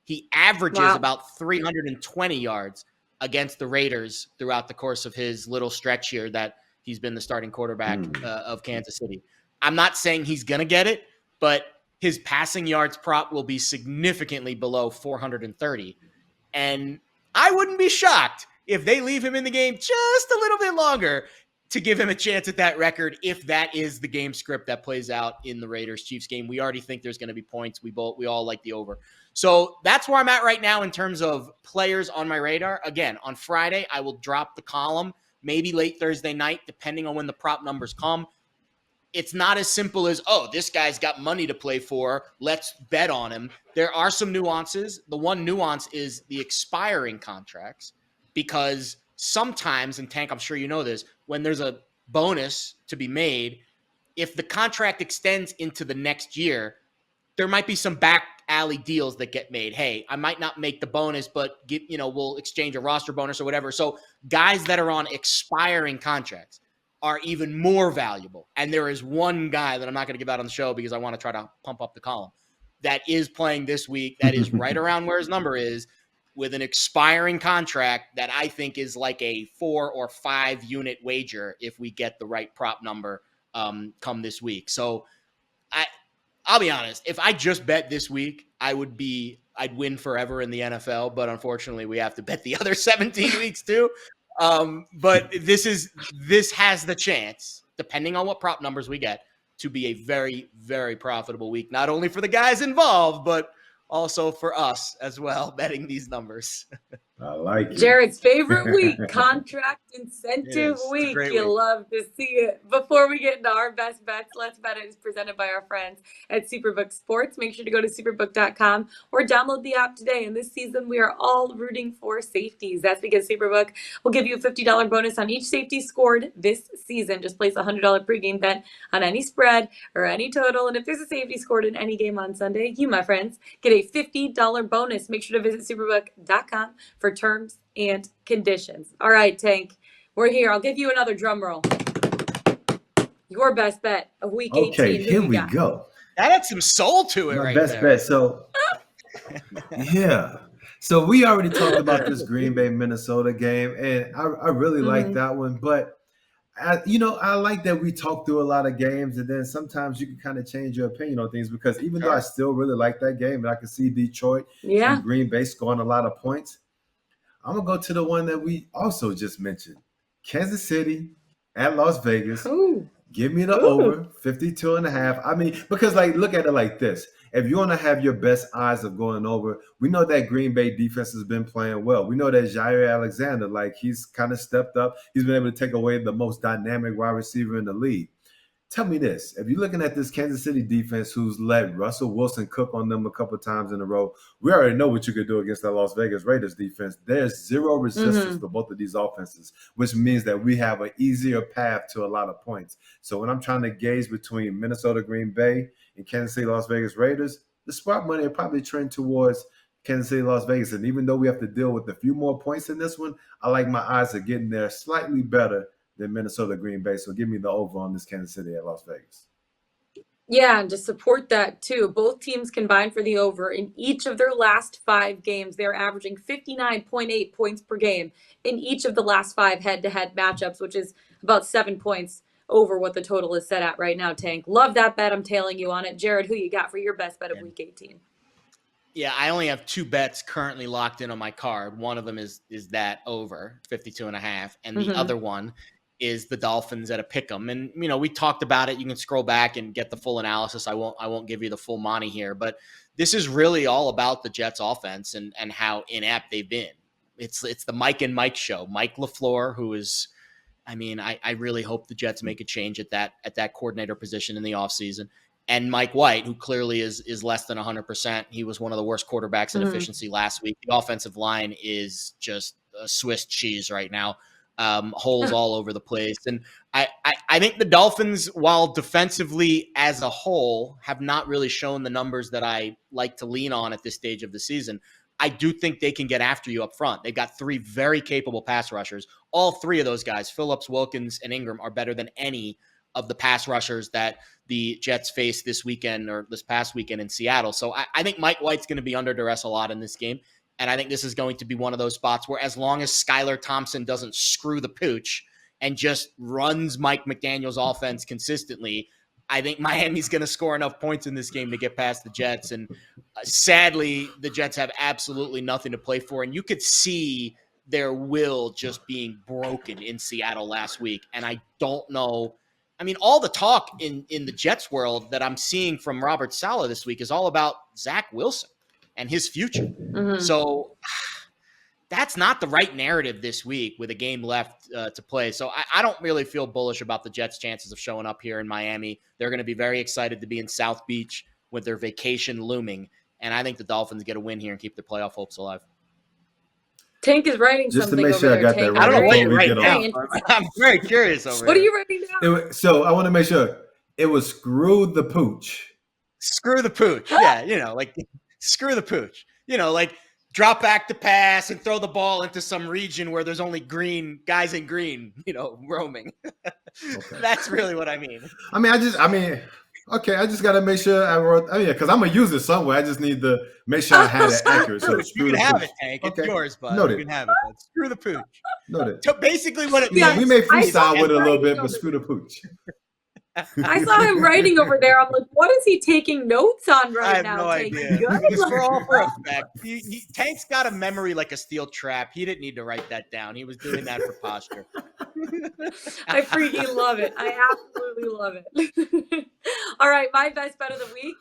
He averages about 320 yards against the Raiders throughout the course of his little stretch here that he's been the starting quarterback of Kansas City. I'm not saying he's going to get it, but his passing yards prop will be significantly below 430. And I wouldn't be shocked if they leave him in the game just a little bit longer to give him a chance at that record, if that is the game script that plays out in the Raiders-Chiefs game. We already think there's going to be points. We all like the over. So that's where I'm at right now in terms of players on my radar. Again, on Friday, I will drop the column, maybe late Thursday night, depending on when the prop numbers come. It's not as simple as, oh, this guy's got money to play for, let's bet on him. There are some nuances. The one nuance is the expiring contracts, because sometimes, and Tank, I'm sure you know this, when there's a bonus to be made, if the contract extends into the next year, there might be some back alley deals that get made. Hey, I might not make the bonus, but we'll exchange a roster bonus or whatever. So guys that are on expiring contracts are even more valuable. And there is one guy that I'm not going to give out on the show because I want to try to pump up the column that is playing this week. That is right around where his number is, with an expiring contract that I think is like a 4 or 5 unit wager if we get the right prop number come this week. So I'll be honest, if I just bet this week, I'd win forever in the NFL, but unfortunately we have to bet the other 17 weeks too. But this has the chance, depending on what prop numbers we get, to be a very, very profitable week, not only for the guys involved, but also for us as well, betting these numbers. I like it. Jared's favorite week, contract incentive week. You love to see it. Before we get into our best bets, Let's Bet It is presented by our friends at Superbook Sports. Make sure to go to superbook.com or download the app today. And this season, we are all rooting for safeties. That's because Superbook will give you a $50 bonus on each safety scored this season. Just place a $100 pregame bet on any spread or any total. And if there's a safety scored in any game on Sunday, you, my friends, get a $50 bonus. Make sure to visit superbook.com for terms and conditions. All right, Tank, we're here. I'll give you another drum roll. Your best bet of week 18. Okay, here we go. That had some soul to it. My best bet. So, yeah. So we already talked about this Green Bay Minnesota game, and I really like that one. But I like that we talk through a lot of games, and then sometimes you can kind of change your opinion on things, because even though I still really like that game, and I can see Detroit and Green Bay scoring a lot of points, I'm going to go to the one that we also just mentioned. Kansas City at Las Vegas. Ooh. Give me the over 52.5. I mean, because look at it like this. If you want to have your best odds of going over, we know that Green Bay defense has been playing well. We know that Jair Alexander, he's kind of stepped up. He's been able to take away the most dynamic wide receiver in the league. Tell me this. If you're looking at this Kansas City defense who's let Russell Wilson cook on them a couple of times in a row, we already know what you could do against that Las Vegas Raiders defense. There's zero resistance for both of these offenses, which means that we have an easier path to a lot of points. So when I'm trying to gauge between Minnesota Green Bay and Kansas City Las Vegas Raiders, the smart money will probably trend towards Kansas City Las Vegas. And even though we have to deal with a few more points in this one, I like my odds of getting there slightly better than Minnesota Green Bay. So give me the over on this Kansas City at Las Vegas. Yeah, and to support that too, both teams combined for the over in each of their last 5 games. They're averaging 59.8 points per game in each of the last 5 head-to-head matchups, which is about 7 points over what the total is set at right now, Tank. Love that bet. I'm tailing you on it. Jared, who you got for your best bet of week 18? Yeah, I only have 2 bets currently locked in on my card. One of them is that over 52.5, and the other one is the Dolphins at a pick'em. And, we talked about it. You can scroll back and get the full analysis. I won't give you the full money here, but this is really all about the Jets offense and how inept they've been. It's the Mike and Mike show. Mike LaFleur, who is, I really hope the Jets make a change at that coordinator position in the offseason. and Mike White, who clearly is less than 100%. He was one of the worst quarterbacks in efficiency last week. The offensive line is just a Swiss cheese right now. Holes all over the place. And I think the Dolphins, while defensively as a whole have not really shown the numbers that I like to lean on at this stage of the season, I do think they can get after you up front. They've got 3 very capable pass rushers. All 3 of those guys, Phillips, Wilkins, and Ingram, are better than any of the pass rushers that the Jets faced this weekend or this past weekend in Seattle. So I think Mike White's going to be under duress a lot in this game. And I think this is going to be one of those spots where, as long as Skylar Thompson doesn't screw the pooch and just runs Mike McDaniel's offense consistently, I think Miami's going to score enough points in this game to get past the Jets. And sadly, the Jets have absolutely nothing to play for. And you could see their will just being broken in Seattle last week. And I don't know. I mean, all the talk in the Jets world that I'm seeing from Robert Saleh this week is all about Zach Wilson and his future. So that's not the right narrative this week with a game left to play. So I don't really feel bullish about the Jets' chances of showing up here in Miami. They're going to be very excited to be in South Beach with their vacation looming. And I think the Dolphins get a win here and keep their playoff hopes alive. Tank is writing Just to something make over sure I there, got Tank. that right. I don't know what before you're we writing get down. off. I'm very curious over What are here. you writing down? So I want to make sure it was screw the pooch. Screw the pooch. Yeah, like screw the pooch. Like drop back to pass and throw the ball into some region where there's only green guys in green, roaming. Okay. That's really what I mean. Okay, I just got to make sure I wrote. Oh yeah, because I'm gonna use it somewhere. I just need to make sure I had it accurate. So You screw can the have pooch. it, Tank. Okay. It's yours, bud. Noted. You can have it. Bud. Screw the pooch. Noted. So basically what it Yeah, means. we may I saw freestyle with it a him little bit, writing but over screw the pooch. I saw him writing over there. I'm like, what is he taking notes on right I have now? no Tank? idea. Good? Because for all for a fact, Tank's got a memory like a steel trap. He didn't need to write that down. He was doing that for posture. I freaking love it. I absolutely love it. All right, my best bet of the week.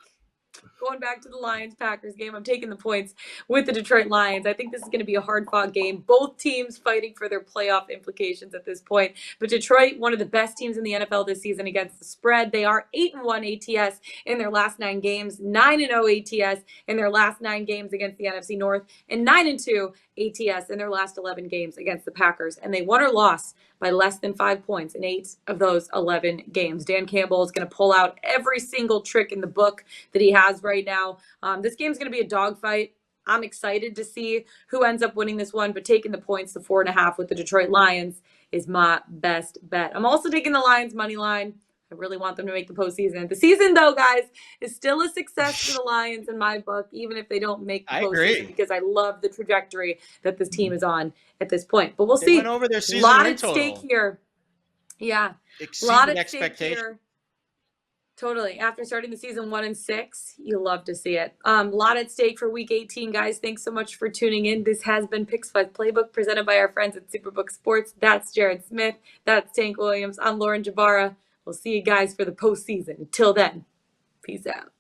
Going back to the Lions-Packers game, I'm taking the points with the Detroit Lions. I think this is going to be a hard-fought game. Both teams fighting for their playoff implications at this point. But Detroit, one of the best teams in the NFL this season against the spread. They are 8-1 ATS in their last 9 games, 9-0 ATS in their last 9 games against the NFC North, and 9-2 ATS in their last 11 games against the Packers. And they won or lost by less than 5 points in 8 of those 11 games. Dan Campbell is going to pull out every single trick in the book that he has right now. This game's going to be a dogfight. I'm excited to see who ends up winning this one, but taking the points to 4.5 with the Detroit Lions is my best bet. I'm also taking the Lions money line. I really want them to make the postseason. The season, though, guys, is still a success for the Lions in my book, even if they don't make the postseason, because I love the trajectory that this team is on at this point. But we'll see. Went over their A season lot win at total. stake here. Yeah. A Exceeded lot at stake expectations. here. Totally. After starting the season 1-6, you love to see it. A lot at stake for Week 18, guys. Thanks so much for tuning in. This has been Pickswise Playbook, presented by our friends at Superbook Sports. That's Jared Smith. That's Tank Williams. I'm Lauren Jabara. We'll see you guys for the postseason. Until then, peace out.